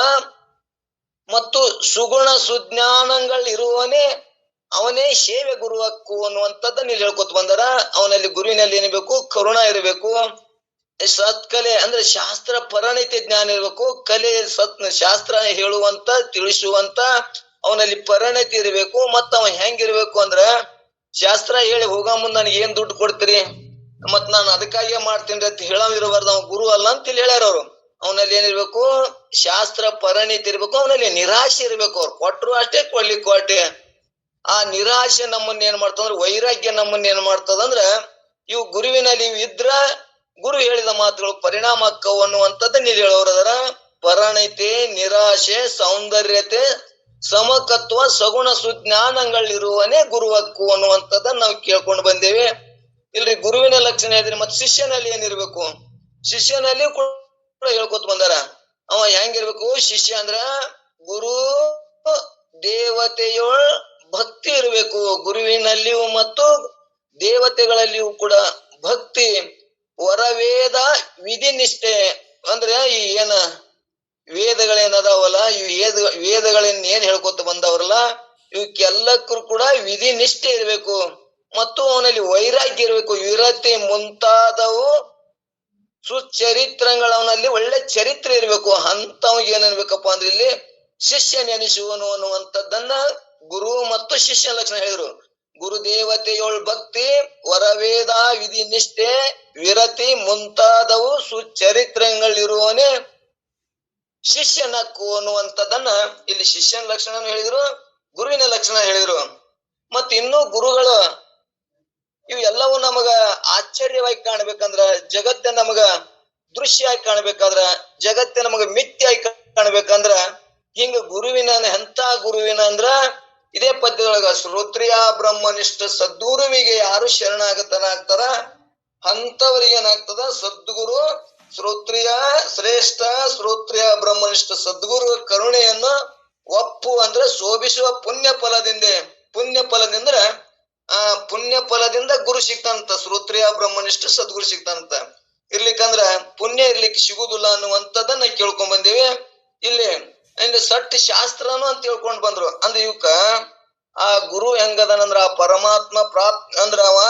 ಮತ್ತು ಸುಗುಣ ಸುಜ್ಞಾನಗಳಿರುವವನೇ ಅವನೇ ಸೇವೆ ಗುರುವಕ್ಕು ಅನ್ನುವಂಥದ್ದನ್ನ ಇಲ್ಲಿ ಹೇಳ್ಕೊತ ಬಂದಾರ. ಅವನಲ್ಲಿ ಗುರುವಿನಲ್ಲಿ ಏನಿರ್ಬೇಕು, ಕರುಣ ಇರಬೇಕು, ಸತ್ಕಲೆ ಅಂದ್ರೆ ಶಾಸ್ತ್ರ ಪರಿಣತಿ ಜ್ಞಾನ ಇರಬೇಕು, ಕಲೆ ಶಾಸ್ತ್ರ ಹೇಳುವಂತ ತಿಳಿಸುವಂತ ಅವನಲ್ಲಿ ಪರಿಣತಿ ಇರಬೇಕು. ಮತ್ತ ಅವ ಹೆಂಗಿರ್ಬೇಕು ಅಂದ್ರ ಶಾಸ್ತ್ರ ಹೇಳಿ ಹೋಗ ಮುಂದ್ ನನಗೆ ಏನ್ ದುಡ್ಡು ಕೊಡ್ತೀರಿ ಮತ್ ನಾನು ಅದಕ್ಕಾಗಿಯೇ ಮಾಡ್ತೀನಿ ಅಂತ ಹೇಳೋದಿರಬಾರ್ದು, ಅವ ಗುರು ಅಲ್ಲ ಅಂತ ಇಲ್ಲಿ ಹೇಳ್ಯಾರ ಅವ್ರು. ಅವನಲ್ಲಿ ಏನಿರ್ಬೇಕು, ಶಾಸ್ತ್ರ ಪರಿಣಿತಿ ಇರ್ಬೇಕು, ಅವನಲ್ಲಿ ನಿರಾಶೆ ಇರ್ಬೇಕು. ಅವ್ರು ಕೊಟ್ರು ಅಷ್ಟೇ, ಕೊಡ್ಲಿಕ್ಕೂ ಅಷ್ಟೇ. ಆ ನಿರಾಶೆ ನಮ್ಮನ್ನ ಏನ್ ಮಾಡ್ತದಂದ್ರ, ವೈರಾಗ್ಯ ನಮ್ಮನ್ನ ಏನ್ ಮಾಡ್ತದಂದ್ರ, ಇವು ಗುರುವಿನಲ್ಲಿ ಇವ್ ಇದ್ರ ಗುರು ಹೇಳಿದ ಮಾತುಗಳು ಪರಿಣಾಮ ಅಕ್ಕವು ಅನ್ನುವಂಥದ್ದನ್ನ ಇಲ್ಲಿ ಹೇಳೋರದರ. ಪರಿಣತಿ, ನಿರಾಶೆ, ಸೌಂದರ್ಯತೆ, ಸಮಕತ್ವ, ಸಗುಣ ಸುಜ್ಞಾನಗಳಿರುವನೇ ಗುರುವಕ್ಕು ಅನ್ನುವಂಥದ್ದನ್ನ ನಾವು ಕೇಳ್ಕೊಂಡು ಬಂದೇವೆ. ಇಲ್ರಿ ಗುರುವಿನ ಲಕ್ಷಣ ಹೇಳಿದ್ರಿ. ಮತ್ತೆ ಶಿಷ್ಯನಲ್ಲಿ ಏನಿರ್ಬೇಕು, ಶಿಷ್ಯನಲ್ಲಿ ಕೂಡ ಹೇಳ್ಕೊತ ಬಂದಾರ. ಅವ ಹೆಂಗಿರ್ಬೇಕು ಶಿಷ್ಯ ಅಂದ್ರ, ಗುರು ದೇವತೆಯೊಳ ಭಕ್ತಿ ಇರಬೇಕು. ಗುರುವಿನಲ್ಲಿಯೂ ಮತ್ತು ದೇವತೆಗಳಲ್ಲಿಯೂ ಕೂಡ ಭಕ್ತಿ, ವರವೇದ ವಿಧಿ ನಿಷ್ಠೆ ಅಂದ್ರೆ ಈ ಏನ ವೇದಗಳೇನದಾವಲ್ಲ, ಇವ್ ವೇದಗಳನ್ನ ಏನ್ ಹೇಳ್ಕೊತ ಬಂದವ್ರಲ್ಲ ಇವಕ್ಕೆಲ್ಲಕ್ಕೂ ಕೂಡ ವಿಧಿ ನಿಷ್ಠೆ ಇರಬೇಕು. ಮತ್ತು ಅವನಲ್ಲಿ ವೈರಾಗ್ಯ ಇರಬೇಕು, ವಿರತಿ ಮುಂತಾದವು ಸುಚರಿತ್ರಗಳು, ಅವನಲ್ಲಿ ಒಳ್ಳೆ ಚರಿತ್ರೆ ಇರಬೇಕು. ಅಂತವ್ಗೆ ಏನಿರ್ಬೇಕಪ್ಪ ಅಂದ್ರೆ ಇಲ್ಲಿ ಶಿಷ್ಯ ನೆನೆಸುವನು ಅನ್ನುವಂಥದ್ದನ್ನ ಗುರು ಮತ್ತು ಶಿಷ್ಯ ಲಕ್ಷಣ ಹೇಳಿದ್ರು. ಗುರುದೇವತೆಯೊಳ್ ಭಕ್ತಿ, ವರವೇದ ವಿಧಿ ನಿಷ್ಠೆ, ವಿರತಿ ಮುಂತಾದವು ಸುಚರಿತ್ರಗಳಿರುವವನೇ ಶಿಷ್ಯನಕ್ಕು ಅನ್ನುವಂಥದ್ದನ್ನ ಇಲ್ಲಿ ಶಿಷ್ಯನ ಲಕ್ಷಣ ಹೇಳಿದ್ರು, ಗುರುವಿನ ಲಕ್ಷಣ ಹೇಳಿದ್ರು. ಮತ್ ಇನ್ನು ಗುರುಗಳು ಇವು ಎಲ್ಲವೂ ನಮಗ ಆಶ್ಚರ್ಯವಾಗಿ ಕಾಣ್ಬೇಕಂದ್ರ, ಜಗತ್ತೇ ನಮಗ ದೃಶ್ಯ ಆಗಿ ಕಾಣ್ಬೇಕಾದ್ರ, ಜಗತ್ತೇ ನಮಗ ಮಿಥ್ಯ ಆಗಿ ಕಾಣ್ಬೇಕಂದ್ರ ಹಿಂಗ ಗುರುವಿನ ಎಂತ ಗುರುವಿನ ಅಂದ್ರ ಇದೇ ಪದ್ಯದೊಳಗ ಶ್ರೋತ್ರಿಯ ಬ್ರಹ್ಮನಿಷ್ಠ ಸದ್ಗುರುವಿಗೆ ಯಾರು ಶರಣಾಗತನಾಗ್ತಾರ ಅಂತವರಿಗೆ ಏನಾಗ್ತದ, ಸದ್ಗುರು ಶ್ರೋತ್ರಿಯ ಶ್ರೇಷ್ಠ ಶ್ರೋತ್ರಿಯ ಬ್ರಹ್ಮನಿಷ್ಠ ಸದ್ಗುರು ಕರುಣೆಯನ್ನು ಒಪ್ಪು ಅಂದ್ರೆ ಶೋಭಿಸುವ ಪುಣ್ಯ ಫಲದಿಂದ ಪುಣ್ಯ ಫಲದಿಂದ ಗುರು ಸಿಗ್ತಾನಂತ. ಶ್ರೋತ್ರಿಯ ಬ್ರಹ್ಮನಿಷ್ಠ ಸದ್ಗುರು ಸಿಗ್ತಾನಂತ. ಇರ್ಲಿಕ್ಕಂದ್ರ ಪುಣ್ಯ ಇರ್ಲಿಕ್ಕೆ ಸಿಗುದಿಲ್ಲ ಅನ್ನುವಂಥದ್ದನ್ನ ಕೇಳ್ಕೊಂಡ್ ಬಂದೇವಿ. ಇಲ್ಲಿ ಸಟ್ ಶಾಸ್ತ್ರನು ಅಂತ ಹೇಳ್ಕೊಂಡ್ ಬಂದ್ರು. ಅಂದ್ರೆ ಇವಕ್ಕ ಆ ಗುರು ಹೆಂಗದನಂದ್ರ ಆ ಪರಮಾತ್ಮ ಅಂದ್ರ ಅವ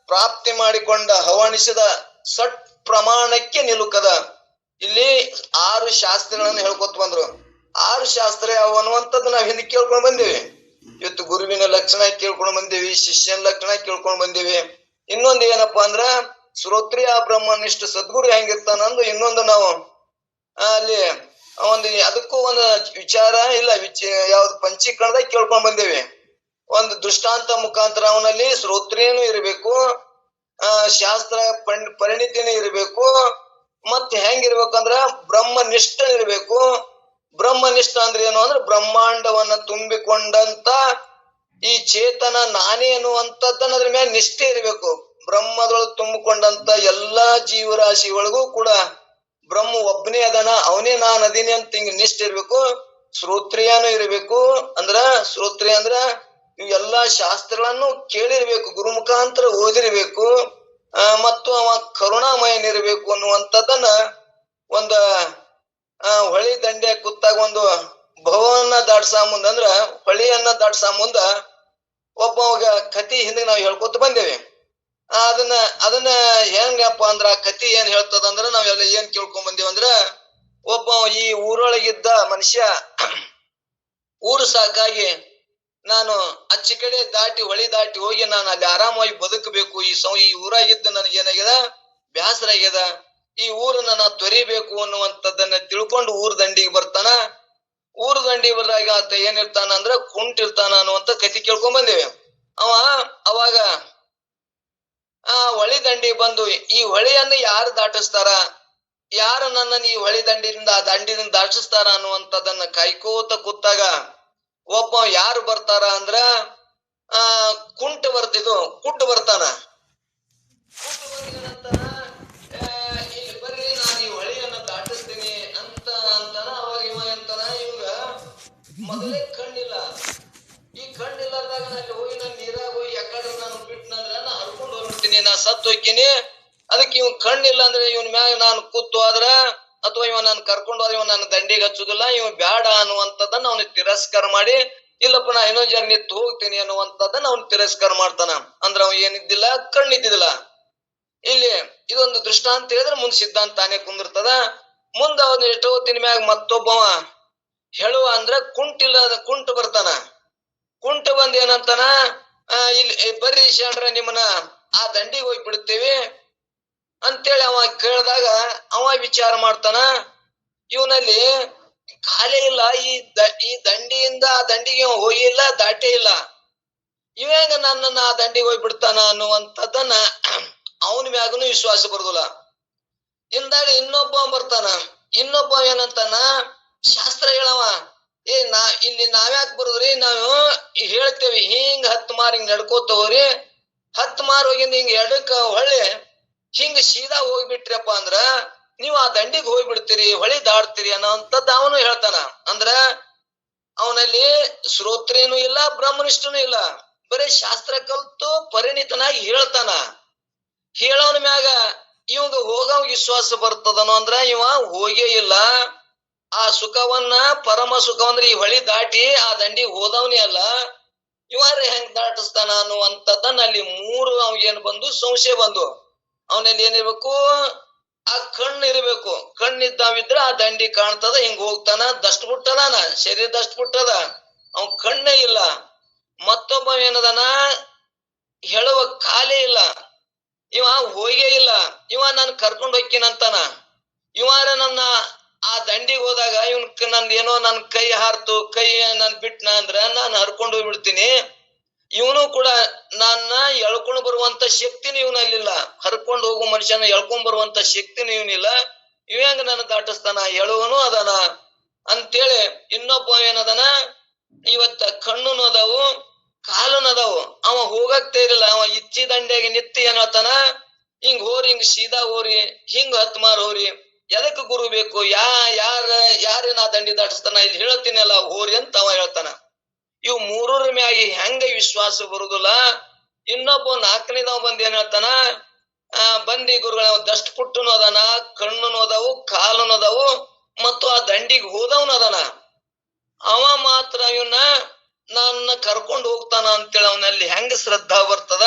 ಪ್ರಾಪ್ತಿ ಮಾಡಿಕೊಂಡ ಹವಣಿಸಿದ ಸಟ್ ಪ್ರಮಾಣಕ್ಕೆ ನಿಲುಕದ. ಇಲ್ಲಿ 6 ಶಾಸ್ತ್ರಗಳನ್ನ ಹೇಳ್ಕೊತ ಬಂದ್ರು. 6 ಶಾಸ್ತ್ರ ಯಾವ ಅನ್ನುವಂಥದ್ದು ನಾವ್ ಹಿಂದೆ ಕೇಳ್ಕೊಂಡ್ ಬಂದೇವಿ. ಇವತ್ತು ಗುರುವಿನ ಲಕ್ಷಣ ಕೇಳ್ಕೊಂಡ್ ಬಂದೇವಿ, ಶಿಷ್ಯನ ಲಕ್ಷಣ ಕೇಳ್ಕೊಂಡ್ ಬಂದೇವಿ. ಇನ್ನೊಂದು ಏನಪ್ಪಾ ಅಂದ್ರ ಶ್ರೋತ್ರಿಯ ಬ್ರಹ್ಮನಿಷ್ಠ ಸದ್ಗುರು ಹೆಂಗಿರ್ತಾನ ಅಂದು ಇನ್ನೊಂದು ನಾವು ಅಲ್ಲಿ ಒಂದು ಅದಕ್ಕೂ ಒಂದು ವಿಚಾರ ಇಲ್ಲ, ಯಾವ್ದು ಪಂಚೀಕರಣದಾಗ ಕೇಳ್ಕೊಂಡ್ ಬಂದೇವಿ. ಒಂದು ದೃಷ್ಟಾಂತ ಮುಖಾಂತರ ಅವನಲ್ಲಿ ಶ್ರೋತ್ರಿಯನು ಇರಬೇಕು, ಶಾಸ್ತ್ರ ಪರಿಣಿತಿನೂ ಇರಬೇಕು, ಮತ್ತೆ ಹೆಂಗಿರ್ಬೇಕಂದ್ರ ಬ್ರಹ್ಮನಿಷ್ಠ ಇರಬೇಕು. ಬ್ರಹ್ಮನಿಷ್ಠ ಅಂದ್ರೆ ಏನು ಅಂದ್ರೆ ಬ್ರಹ್ಮಾಂಡವನ್ನ ತುಂಬಿಕೊಂಡಂತ ಈ ಚೇತನ ನಾನೇ ಅನ್ನುವಂಥದ್ದನ್ನ ಅದ್ರ ಮೇಲೆ ನಿಷ್ಠೆ ಇರಬೇಕು. ಬ್ರಹ್ಮದೊಳಗೆ ತುಂಬಿಕೊಂಡಂತ ಎಲ್ಲಾ ಜೀವರಾಶಿ ಒಳಗೂ ಕೂಡ ಬ್ರಹ್ಮ ಒಬ್ಬನೇ ಅದನ, ಅವನೇ ನಾನ್ ಅದೀನಿ ಅಂತ ಹಿಂಗ ನಿಷ್ಠೆ ಇರ್ಬೇಕು. ಶ್ರೋತ್ರಿಯನು ಇರಬೇಕು. ಅಂದ್ರ ಶ್ರೋತ್ರಿಯ ಅಂದ್ರ ಇವೆಲ್ಲಾ ಶಾಸ್ತ್ರಗಳನ್ನು ಕೇಳಿರ್ಬೇಕು, ಗುರು ಮುಖಾಂತರ ಓದಿರ್ಬೇಕು. ಮತ್ತು ಅವ ಕರುಣಾಮಯನಿರ್ಬೇಕು ಅನ್ನುವಂಥದ್ದನ್ನ ಒಂದ ಹೊಳಿ ದಂಡೆ ಕೂತಾಗ ಒಂದು ಭವನ ದಾಟ್ಸ ಮುಂದ ಅಂದ್ರ ಹೊಳಿಯನ್ನ ದಾಟ್ಸ ಮುಂದ ಒಬ್ಬ ಕತಿ ಹಿಂದೆ ನಾವು ಹೇಳ್ಕೊತ ಬಂದೇವಿ. ಅದನ್ನ ಹೆಂಗಪ್ಪ ಅಂದ್ರ ಆ ಕತಿ ಏನ್ ಹೇಳ್ತದಂದ್ರ ನಾವೆಲ್ಲ ಏನ್ ಕೇಳ್ಕೊಂಡ್ ಬಂದೇವ ಅಂದ್ರ, ಒಬ್ಬ ಈ ಊರೊಳಗಿದ್ದ ಮನುಷ್ಯ ಊರು ಸಾಕಾಗಿ ನಾನು ಅಚ್ಚಿ ಕಡೆ ದಾಟಿ ಹೊಳಿ ದಾಟಿ ಹೋಗಿ ನಾನು ಅಲ್ಲಿ ಆರಾಮಾಗಿ ಬದುಕಬೇಕು, ಈ ಊರಾಗಿದ್ದ ನನಗೇನಾಗ್ಯದ ಬ್ಯಾಸರ ಆಗ್ಯದ, ಈ ಊರನ್ನ ನಾ ತೊರಿಬೇಕು ಅನ್ನುವಂಥದ್ದನ್ನ ತಿಳ್ಕೊಂಡು ಊರ್ ದಂಡಿಗೆ ಬರ್ತಾನ. ಊರ್ ದಂಡಿಗೆ ಬಂದಾಗ ಆತ ಏನಿರ್ತಾನ ಅಂದ್ರ ಕುಂಟಿರ್ತಾನ ಅನ್ನುವಂತ ಕತಿ ಕೇಳ್ಕೊಂಡ್ ಬಂದೇವೆ. ಅವಾಗ ಆ ಹೊಳಿ ದಂಡಿಗೆ ಬಂದು ಈ ಹೊಳೆಯನ್ನು ಯಾರು ದಾಟಿಸ್ತಾರ, ಯಾರು ನನ್ನನ್ನು ಈ ಹೊಳಿ ದಂಡಿಯಿಂದ ಆ ದಂಡಿದಿಂದ ದಾಟಿಸ್ತಾರ ಅನ್ನುವಂಥದ್ದನ್ನ ಕಾಯ್ಕೋತ ಕೂತಾಗ ಒಬ್ಬ ಯಾರು ಬರ್ತಾರ ಅಂದ್ರ ಕುಂಟ ಬರ್ತಾನ. ಇಲ್ಲಿ ಬರ್ರಿ ನಾನು ಈ ಹೊಳೆಯನ್ನ ದಾಟಿಸ್ತೀನಿ ಅಂತಾನ. ಅವಾಗ ಇವ ಅಂತಾನ, ಇವಾಗ ಮೊದಲೇ ಕಣ್ಣಿಲ್ಲ. ಈ ಕಣ್ಣಿಲ್ಲದಾಗ ನಾನು ಹೋಗಿ ನಾನು ನೀರಾಗ ಹೋಗಿ ಯಾಕಡ್ರೆ ನಾನು ಬಿಟ್ಟನಂದ್ರ ನಾ ಹರ್ಕೊಂಡು ಹೋಗ್ಬಿಡ್ತೀನಿ, ನಾ ಸತ್ತು ಹೋಗ್ತೀನಿ. ಅದಕ್ಕೆ ಇವ್ ಕಣ್ಣಿಲ್ಲ ಅಂದ್ರೆ ಇವನ್ ಮ್ಯಾಗ ನಾನು ಕೂತು ಆದ್ರ ಅಥವಾ ಇವ ನಾನು ಕರ್ಕೊಂಡು ಹೋದ್ರೆ ಇವ ನನ್ನ ದಂಡಿಗೆ ಹಚ್ಚುದಿಲ್ಲ, ಇವ ಬ್ಯಾಡ ಅನ್ನುವಂಥದ್ದನ್ನ ಅವನಿಗೆ ತಿರಸ್ಕಾರ ಮಾಡಿ, ಇಲ್ಲಪ್ಪ ನಾ ಇನ್ನೊಂದ್ ಜನ ನಿಂತು ಹೋಗ್ತೀನಿ ಅನ್ನುವಂಥದ್ದನ್ನ ಅವ್ನು ತಿರಸ್ಕಾರ ಮಾಡ್ತಾನ. ಅಂದ್ರ ಅವ ಏನಿದ್ದಿಲ್ಲ, ಕಣ್ಣಿದ್ದಿಲ್ಲ. ಇಲ್ಲಿ ಇದೊಂದು ದೃಷ್ಟಾಂತ ಹೇಳಿದ್ರೆ ಮುಂದ್ ಸಿದ್ಧಾಂತ ತಾನೇ ಕುಂದಿರ್ತದ. ಮುಂದ ಅವನು ಎಷ್ಟೋ ಹೊತ್ತಿನ ಮ್ಯಾಗ ಮತ್ತೊಬ್ಬವ ಹೇಳುವ ಅಂದ್ರ ಕುಂಟ ಬರ್ತಾನ. ಕುಂಟ ಬಂದ್ ಏನಂತಾನ, ಇಲ್ಲಿ ಬರ್ರಿ ಶಾಣ್ರ ನಿಮ್ಮನ್ನ ಆ ದಂಡಿಗೆ ಹೋಗಿ ಬಿಡ್ತೇವಿ ಅಂತೇಳಿ ಅವ ಕೇಳಿದಾಗ ಅವ ವಿಚಾರ ಮಾಡ್ತಾನ, ಇವನಲ್ಲಿ ಖಾಲಿ ಇಲ್ಲ, ಈ ದಂಡಿಯಿಂದ ಆ ದಂಡಿಗೆ ಹೋಗಿಲ್ಲ, ದಾಟೇ ಇಲ್ಲ, ಇವಾಗ ನನ್ನನ್ನ ಆ ದಂಡಿಗೆ ಹೋಗಿ ಬಿಡ್ತಾನ ಅನ್ನುವಂಥದ್ದನ್ನ ಅವನ ಮ್ಯಾಗನು ವಿಶ್ವಾಸ ಬರುದಿಲ್ಲ. ಹಿಂದಾಡಿ ಇನ್ನೊಬ್ಬ ಬರ್ತಾನ. ಇನ್ನೊಬ್ಬ ಏನಂತಾನ, ಶಾಸ್ತ್ರ ಹೇಳವ, ಇಲ್ಲಿ ನಾವ್ಯಾಕೆ ಬರುದ್ರಿ, ನಾವು ಹೇಳ್ತೇವಿ ಹಿಂಗ್ 10 ಮಾರ್ ಹಿಂಗ್ ನಡ್ಕೋತ ಹೋಗ್ರಿ, 10 ಮಾರ್ ಹೋಗಿಂದ ಹಿಂಗ್ ಎಡಕ್ಕ ಹೊಳ್ಳಿ ಹಿಂಗ್ ಸೀದಾ ಹೋಗ್ಬಿಟ್ರಪ್ಪ ಅಂದ್ರ ನೀವು ಆ ದಂಡಿಗೆ ಹೋಗ್ಬಿಡ್ತೀರಿ, ಹೊಳಿ ದಾಡ್ತೀರಿ ಅನ್ನೋಂಥದ್ದು ಅವನು ಹೇಳ್ತಾನ. ಅಂದ್ರ ಅವನಲ್ಲಿ ಶ್ರೋತ್ರೇನು ಇಲ್ಲ, ಬ್ರಹ್ಮನಿಷ್ಠನು ಇಲ್ಲ, ಬರೀ ಶಾಸ್ತ್ರ ಕಲ್ತು ಪರಿಣಿತನಾಗಿ ಹೇಳ್ತಾನ. ಹೇಳೋನ ಮ್ಯಾಗ ಇವಂಗ ಹೋಗವ ವಿಶ್ವಾಸ ಬರ್ತದನೋ ಅಂದ್ರ ಇವ ಹೋಗೇ ಇಲ್ಲ. ಆ ಸುಖವನ್ನ, ಪರಮ ಸುಖವಂದ್ರ ಈ ಹೊಳಿ ದಾಟಿ ಆ ದಂಡಿಗೆ ಹೋದವನೇ ಅಲ್ಲ, ಇವಾರ ಹೆಂಗ್ ದಾಟಿಸ್ತಾನ ಅನ್ನುವಂಥದ್ದನ್ನ ಅಲ್ಲಿ 3 ಅವ್ಗೇನ್ ಬಂದು ಸಂಶಯ ಬಂದು. ಅವನಲ್ಲಿ ಏನಿರ್ಬೇಕು, ಆ ಕಣ್ಣು ಇರ್ಬೇಕು. ಕಣ್ಣಿದ್ದಾವಿದ್ರ ಆ ದಂಡಿ ಕಾಣ್ತದ, ಹಿಂಗ್ ಹೋಗ್ತಾನ, ದಷ್ಟು ಬಿಟ್ಟದಾನ, ಶರೀರ ದಷ್ಟು ಬಿಟ್ಟದ, ಅವ್ ಕಣ್ಣೇ ಇಲ್ಲ. ಮತ್ತೊಬ್ಬ ಏನದನ, ಹೇಳುವ ಕಾಲೇ ಇಲ್ಲ, ಇವ ಹೋಗೇ ಇಲ್ಲ, ಇವ ನಾನು ಕರ್ಕೊಂಡು ಹೋಗ್ತೀನಂತಾನ. ಇವಾರ ನನ್ನ ಆ ದಂಡಿಗೆ ಹೋದಾಗ ನಂದೇನೋ ನನ್ ಕೈ ಹಾರ್ತು, ಕೈ ನನ್ ಬಿಟ್ನ ಅಂದ್ರ ನಾನು ಹರ್ಕೊಂಡು ಹೋಗ್ಬಿಡ್ತೀನಿ. ಇವನು ಕೂಡ ನನ್ನ ಎಳ್ಕೊಂಡು ಬರುವಂತ ಶಕ್ತಿನೂ ಇವನಲ್ಲಿಲ್ಲ, ಹರ್ಕೊಂಡು ಹೋಗೋ ಮನುಷ್ಯನ ಎಳ್ಕೊಂಡ್ ಬರುವಂತ ಶಕ್ತಿನೂ ಇವನಿಲ್ಲ, ಇವ ಹೆಂಗ ನನ್ನ ದಾಟಿಸ್ತಾನ, ಹೇಳುವನು ಅದಾನ ಅಂತೇಳಿ ಇನ್ನೊಬ್ಬ ಏನದನ, ಇವತ್ತ ಕಣ್ಣುನು ಅದಾವು, ಕಾಲುನು ಅದಾವು, ಅವ ಹೋಗಕ್ ಇರಲಿಲ್ಲ. ಅವ ಇಚ್ಚಿ ದಂಡೆಗೆ ನಿತ್ತಿ ಏನ್ ಹೇಳ್ತಾನ, ಹಿಂಗ್ ಹೋರಿ, ಹಿಂಗ್ ಸೀದಾ ಹೋರಿ, ಹಿಂಗ್ 10 ಮಾರ್ ಹೋರಿ, ಎದಕ್ ಗುರು ಬೇಕು, ಯಾರೇನ ದಂಡಿ ದಾಟಿಸ್ತಾನ, ಇಲ್ಲಿ ಹೇಳ್ತೀನಲ್ಲ ಹೋರಿ ಅಂತ ಅವ ಹೇಳ್ತಾನ. ಇವ್ 3 ಮ್ಯಾಗಿ ಹೆಂಗ ವಿಶ್ವಾಸ ಬರುದಿಲ್ಲ. ಇನ್ನೊಬ್ಬ 4ನೇದವ ಬಂದ್ ಏನ್ ಹೇಳ್ತಾನ, ಬಂದಿ ಗುರುಗಳ ದಷ್ಟು ಪುಟ್ಟನು ಅದಾನ, ಕಣ್ಣುನು ಅದಾವು, ಕಾಲುನು ಅದಾವು, ಮತ್ತು ಆ ದಂಡಿಗೆ ಹೋದವನು ಅದಾನ. ಅವ ಮಾತ್ರ ಇವನ್ನ ನನ್ನ ಕರ್ಕೊಂಡು ಹೋಗ್ತಾನ ಅಂತೇಳಿ ಅವನಲ್ಲಿ ಹೆಂಗ ಶ್ರದ್ಧಾ ಬರ್ತದ.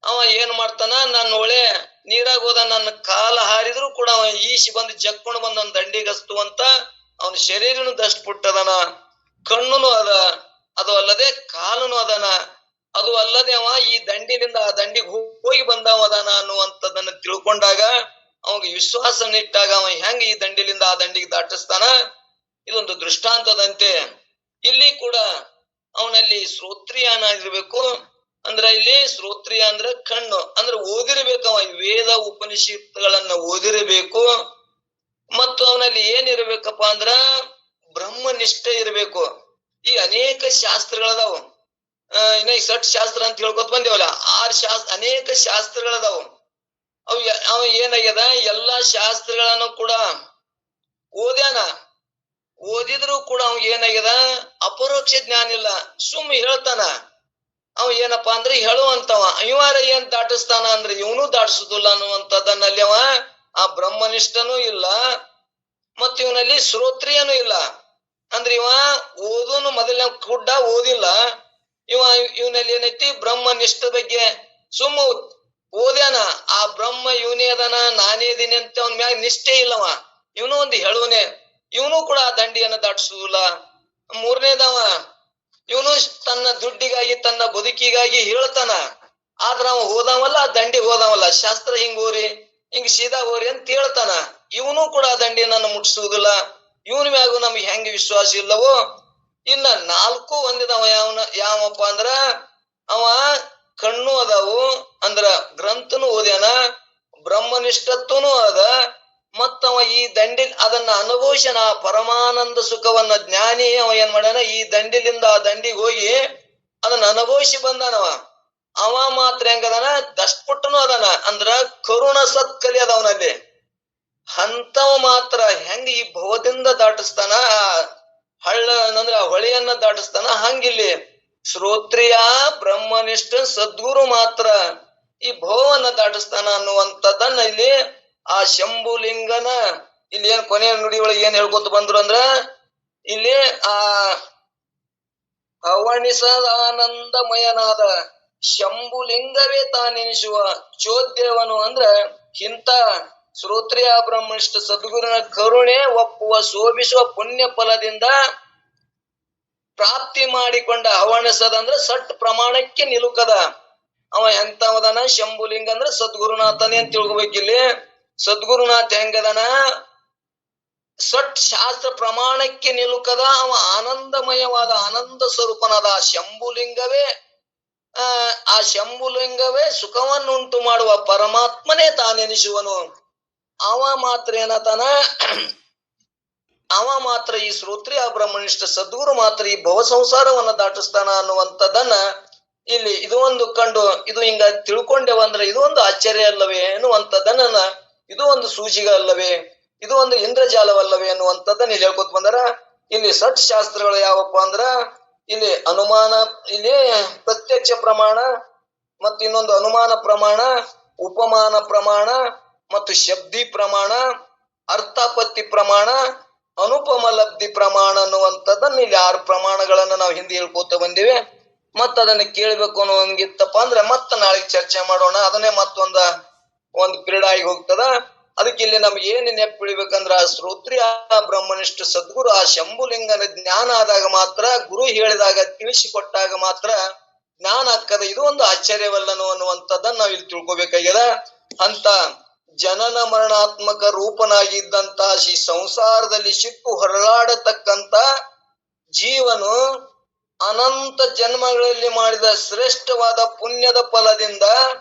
ಅವ ಏನ್ ಮಾಡ್ತಾನ, ನನ್ನ ಒಳ್ಳೆ ನೀರಾಗ ಹೋದ, ನನ್ನ ಕಾಲ ಹಾರಿದ್ರು ಕೂಡ ಅವ ಈಸಿ ಬಂದು ಜಕ್ಕೊಂಡು ಬಂದ್ ನನ್ನ ದಂಡಿಗೆ ಹಸ್ತುವಂತ ಅವನ ಶರೀರನು ದಷ್ಟು ಪುಟ್ಟದನ, ಕಣ್ಣುನು ಅದ, ಅದು ಅಲ್ಲದೆ ಕಾಲುನು ಅದನ, ಅದು ಅಲ್ಲದೆ ಅವ ಈ ದಂಡಿನಿಂದ ಆ ದಂಡಿಗೆ ಹೋಗಿ ಬಂದವ ಅದಾನ ಅನ್ನುವಂಥದ್ದನ್ನ ತಿಳ್ಕೊಂಡಾಗ ಅವಾಗ ವಿಶ್ವಾಸನಿಟ್ಟಾಗ ಅವ ಹೆಂಗ ಈ ದಂಡಿಲಿಂದ ಆ ದಂಡಿಗೆ ದಾಟಿಸ್ತಾನ. ಇದೊಂದು ದೃಷ್ಟಾಂತದಂತೆ ಇಲ್ಲಿ ಕೂಡ ಅವನಲ್ಲಿ ಶ್ರೋತ್ರಿಯಾನ ಇರ್ಬೇಕು. ಅಂದ್ರ ಇಲ್ಲಿ ಶ್ರೋತ್ರಿಯ ಅಂದ್ರ ಕಣ್ಣು, ಅಂದ್ರೆ ಓದಿರ್ಬೇಕು, ಅವ ವೇದ ಉಪನಿಷತ್ತುಗಳನ್ನ ಓದಿರಬೇಕು. ಮತ್ತು ಅವನಲ್ಲಿ ಏನಿರ್ಬೇಕಪ್ಪ ಅಂದ್ರ ಬ್ರಹ್ಮನಿಷ್ಠೆ ಇರ್ಬೇಕು. ಈ ಅನೇಕ ಶಾಸ್ತ್ರಗಳದಾವು, ಇನ್ನ ಈ ಷಟ್ ಶಾಸ್ತ್ರ ಅಂತ ಹೇಳ್ಕೊತ ಬಂದೇವಲ್ಲ, 6 ಅನೇಕ ಶಾಸ್ತ್ರಗಳದಾವು. ಅವ ಏನಾಗ್ಯದ, ಎಲ್ಲಾ ಶಾಸ್ತ್ರಗಳನ್ನು ಕೂಡ ಓದ್ಯಾನ. ಓದಿದ್ರು ಕೂಡ ಅವ್ ಏನಾಗ್ಯದ, ಅಪರೋಕ್ಷ ಜ್ಞಾನ ಇಲ್ಲ, ಸುಮ್ ಹೇಳ್ತಾನ. ಅವ ಏನಪ್ಪಾ ಅಂದ್ರೆ ಹೇಳುವಂತವ, ಇವಾರ ಏನ್ ದಾಟಿಸ್ತಾನ ಅಂದ್ರೆ ಇವನು ದಾಟಿಸುದಿಲ್ಲ ಅನ್ನುವಂಥದ್ದನ್ನಲ್ಲಿ ಅವ ಆ ಬ್ರಹ್ಮನಿಷ್ಠನೂ ಇಲ್ಲ, ಮತ್ ಇವನಲ್ಲಿ ಶ್ರೋತ್ರಿಯನೂ ಇಲ್ಲ. ಅಂದ್ರೆ ಇವ ಓದೋನು ಮೊದಲನೇ ಕೂಡ ಓದಿಲ್ಲ. ಇವನಲ್ಲಿ ಏನೈತಿ, ಬ್ರಹ್ಮನಿಷ್ಠ ಬಗ್ಗೆ ಸುಮ್ಮ ಓದ್ಯಾನ. ಆ ಬ್ರಹ್ಮ ಇವನೇ ಅದನ, ನಾನೇ ಇದೀನಿ ಅಂತ ಅವನ ಮ್ಯಾಗ ನಿಷ್ಠೆ ಇಲ್ಲವ. ಇವನು ಒಂದು ಹೇಳುವನೆ, ಇವನು ಕೂಡ ಆ ದಂಡಿಯನ್ನ ದಾಟಿಸುದಿಲ್ಲ. 3ನೇದವ, ಇವನು ತನ್ನ ದುಡ್ಡಿಗಾಗಿ, ತನ್ನ ಬದುಕಿಗಾಗಿ ಹೇಳ್ತಾನ, ಆದ್ರ ಅವ ಹೋದವಲ್ಲ, ಆ ದಂಡಿ ಹೋದವಲ್ಲ. ಶಾಸ್ತ್ರ ಹಿಂಗ್ ಹೋರಿ, ಹಿಂಗ ಸೀದಾ ಹೋರಿ ಅಂತ ಹೇಳ್ತಾನ. ಇವನು ಕೂಡ ದಂಡಿನನ್ನು ಮುಟ್ಟಿಸುವುದಿಲ್ಲ. ಇವನ ಮ್ಯಾಗು ನಮ್ಗೆ ಹೆಂಗ ವಿಶ್ವಾಸ ಇಲ್ಲವೋ. ಇನ್ನ 4 ಹೊಂದಿದವ ಯಾವಪ್ಪ ಅಂದ್ರ ಅವ ಕಣ್ಣು ಅದಾವು, ಅಂದ್ರ ಗ್ರಂಥನು ಓದ್ಯಾನ, ಬ್ರಹ್ಮನಿಷ್ಠತ್ವನು ಅದ, ಮತ್ತವ ಈ ದಂಡಿ ಅದನ್ನ ಅನುಭವಿಸನ ಪರಮಾನಂದ ಸುಖವನ್ನ. ಜ್ಞಾನಿ ಅವ ಏನ್ ಮಾಡ್ಯಾನ, ಈ ದಂಡಿಲಿಂದ ಆ ದಂಡಿಗೆ ಹೋಗಿ ಅದನ್ನ ಅನುಭವಿಸಿ ಬಂದಾನವ. ಅವ ಮಾತ್ರ ಹೆಂಗದಾನ, ದಷ್ಟಪುಟ್ಟನು ಅದಾನ, ಅಂದ್ರ ಕರುಣ ಸತ್ಕಲಿ ಅದವನಲ್ಲಿ. ಅಂತವ ಮಾತ್ರ ಹೆಂಗ ಈ ಭವದಿಂದ ದಾಟಿಸ್ತಾನ, ಹಳ್ಳ ಅಂದ್ರ ಹೊಳೆಯನ್ನ ದಾಟಿಸ್ತಾನ, ಹಂಗಿಲ್ಲಿ ಶ್ರೋತ್ರಿಯ ಬ್ರಹ್ಮನಿಷ್ಠ ಸದ್ಗುರು ಮಾತ್ರ ಈ ಭವವನ್ನ ದಾಟಿಸ್ತಾನ ಅನ್ನುವಂಥದ್ದನ್ನ ಇಲ್ಲಿ ಆ ಶಂಭುಲಿಂಗನ ಇಲ್ಲಿ ಏನ್ ಕೊನೆಯ ನುಡಿ ಒಳಗೆ ಏನ್ ಹೇಳ್ಕೊತ ಬಂದ್ರು ಅಂದ್ರ, ಇಲ್ಲಿ ಆ ಅವಣಿಸದ ಆನಂದಮಯನಾದ ಶಂಭುಲಿಂಗವೇ ತಾನೆನಿಸುವ ಚೋದ್ಯವನು. ಅಂದ್ರ ಇಂಥ ಶ್ರೋತ್ರಿಯ ಬ್ರಹ್ಮನಿಷ್ಠ ಸದ್ಗುರುನ ಕರುಣೆ ಒಪ್ಪುವ ಶೋಭಿಸುವ ಪುಣ್ಯ ಫಲದಿಂದ ಪ್ರಾಪ್ತಿ ಮಾಡಿಕೊಂಡ ಅವಣಿಸದ ಅಂದ್ರ ಸಟ್ ಪ್ರಮಾಣಕ್ಕೆ ನಿಲುಕದ ಅವ ಎಂತವದನ ಶಂಭುಲಿಂಗ ಅಂದ್ರ ಸದ್ಗುರುನಾಥನೇ ಅಂತ ತಿಳ್ಕೊಬೇಕಿಲ್ಲಿ. ಸದ್ಗುರುನಾಥ ಹೆಂಗದನ, ಸಟ್ ಶಾಸ್ತ್ರ ಪ್ರಮಾಣಕ್ಕೆ ನಿಲುಕದ ಅವ ಆನಂದಮಯವಾದ ಆನಂದ ಸ್ವರೂಪನಾದ ಆ ಶಂಭುಲಿಂಗವೇ ಆ ಶಂಭುಲಿಂಗವೇ ಸುಖವನ್ನುಂಟು ಮಾಡುವ ಪರಮಾತ್ಮನೇ ತಾನೆನಿಸುವನು. ಅವ ಮಾತ್ರ ಏನತಾನ, ಅವ ಮಾತ್ರ ಈ ಶ್ರೋತ್ರಿಯ ಬ್ರಹ್ಮನಿಷ್ಠ ಸದ್ಗುರು ಮಾತ್ರ ಈ ಭವ ಸಂಸಾರವನ್ನ ದಾಟಿಸ್ತಾನ ಅನ್ನುವಂಥದ್ದನ್ನ ಇಲ್ಲಿ ಇದು ಒಂದು ಕಂಡು ಇದು ಹಿಂಗ ತಿಳ್ಕೊಂಡೇವಂದ್ರೆ ಇದು ಒಂದು ಆಶ್ಚರ್ಯ ಅಲ್ಲವೇ ಎನ್ನುವಂಥದ್ದನ್ನ, ಇದು ಒಂದು ಸೂಚಿಗ ಅಲ್ಲವೇ, ಇದು ಒಂದು ಇಂದ್ರಜಾಲವಲ್ಲವೇ ಅನ್ನುವಂಥದ್ದನ್ನ ಇಲ್ಲಿ ಹೇಳ್ಕೊತ ಬಂದಾರ. ಇಲ್ಲಿ ಸಟ್ ಶಾಸ್ತ್ರಗಳು ಯಾವಪ್ಪ ಅಂದ್ರ, ಇಲ್ಲಿ ಅನುಮಾನ, ಇಲ್ಲಿ ಪ್ರತ್ಯಕ್ಷ ಪ್ರಮಾಣ, ಮತ್ತು ಇನ್ನೊಂದು ಅನುಮಾನ ಪ್ರಮಾಣ, ಉಪಮಾನ ಪ್ರಮಾಣ, ಮತ್ತು ಶಬ್ದಿ ಪ್ರಮಾಣ, ಅರ್ಥಾಪತ್ತಿ ಪ್ರಮಾಣ, ಅನುಪಮ ಲಬ್ಧಿ ಪ್ರಮಾಣ ಅನ್ನುವಂಥದ್ದನ್ನ ಇಲ್ಲಿ 6 ಪ್ರಮಾಣಗಳನ್ನ ನಾವು ಹಿಂದೆ ಹೇಳ್ಕೊತ ಬಂದಿವೆ. ಮತ್ತ ಅದನ್ನ ಕೇಳ್ಬೇಕು ಅನ್ನೋ ಹಂಗಿತ್ತಪ್ಪ ಅಂದ್ರೆ ಮತ್ತ ನಾಳೆ ಚರ್ಚೆ ಮಾಡೋಣ. ಅದನ್ನೇ ಒಂದು ಪಿರಿಯಡ್ ಆಗಿ ಹೋಗ್ತದ. ಅದಕ್ಕೆ ಇಲ್ಲಿ ನಮ್ಗೆ ಏನ್ ನೆನಪಿಡ್ಬೇಕಂದ್ರ, ಶ್ರೋತ್ರಿಯ ಬ್ರಹ್ಮನಿಷ್ಠ ಸದ್ಗುರು ಆ ಶಂಭುಲಿಂಗನ ಜ್ಞಾನ ಆದಾಗ ಮಾತ್ರ, ಗುರು ಹೇಳಿದಾಗ ತಿಳಿಸಿಕೊಟ್ಟಾಗ ಮಾತ್ರ ಜ್ಞಾನ ಆಕ್ಕದ. ಇದು ಒಂದು ಆಶ್ಚರ್ಯವಲ್ಲನು ಅನ್ನುವಂಥದ್ದನ್ನ ನಾವ್ ಇಲ್ಲಿ ತಿಳ್ಕೊಬೇಕಾಗ್ಯದ. ಅಂತ ಜನನ ಮರಣಾತ್ಮಕ ರೂಪನಾಗಿದ್ದಂತ ಈ ಸಂಸಾರದಲ್ಲಿ ಸಿಕ್ಕು ಹೊರಳಾಡತಕ್ಕಂತ ಜೀವನು ಅನಂತ ಜನ್ಮಗಳಲ್ಲಿ ಮಾಡಿದ ಶ್ರೇಷ್ಠವಾದ ಪುಣ್ಯದ ಫಲದಿಂದ,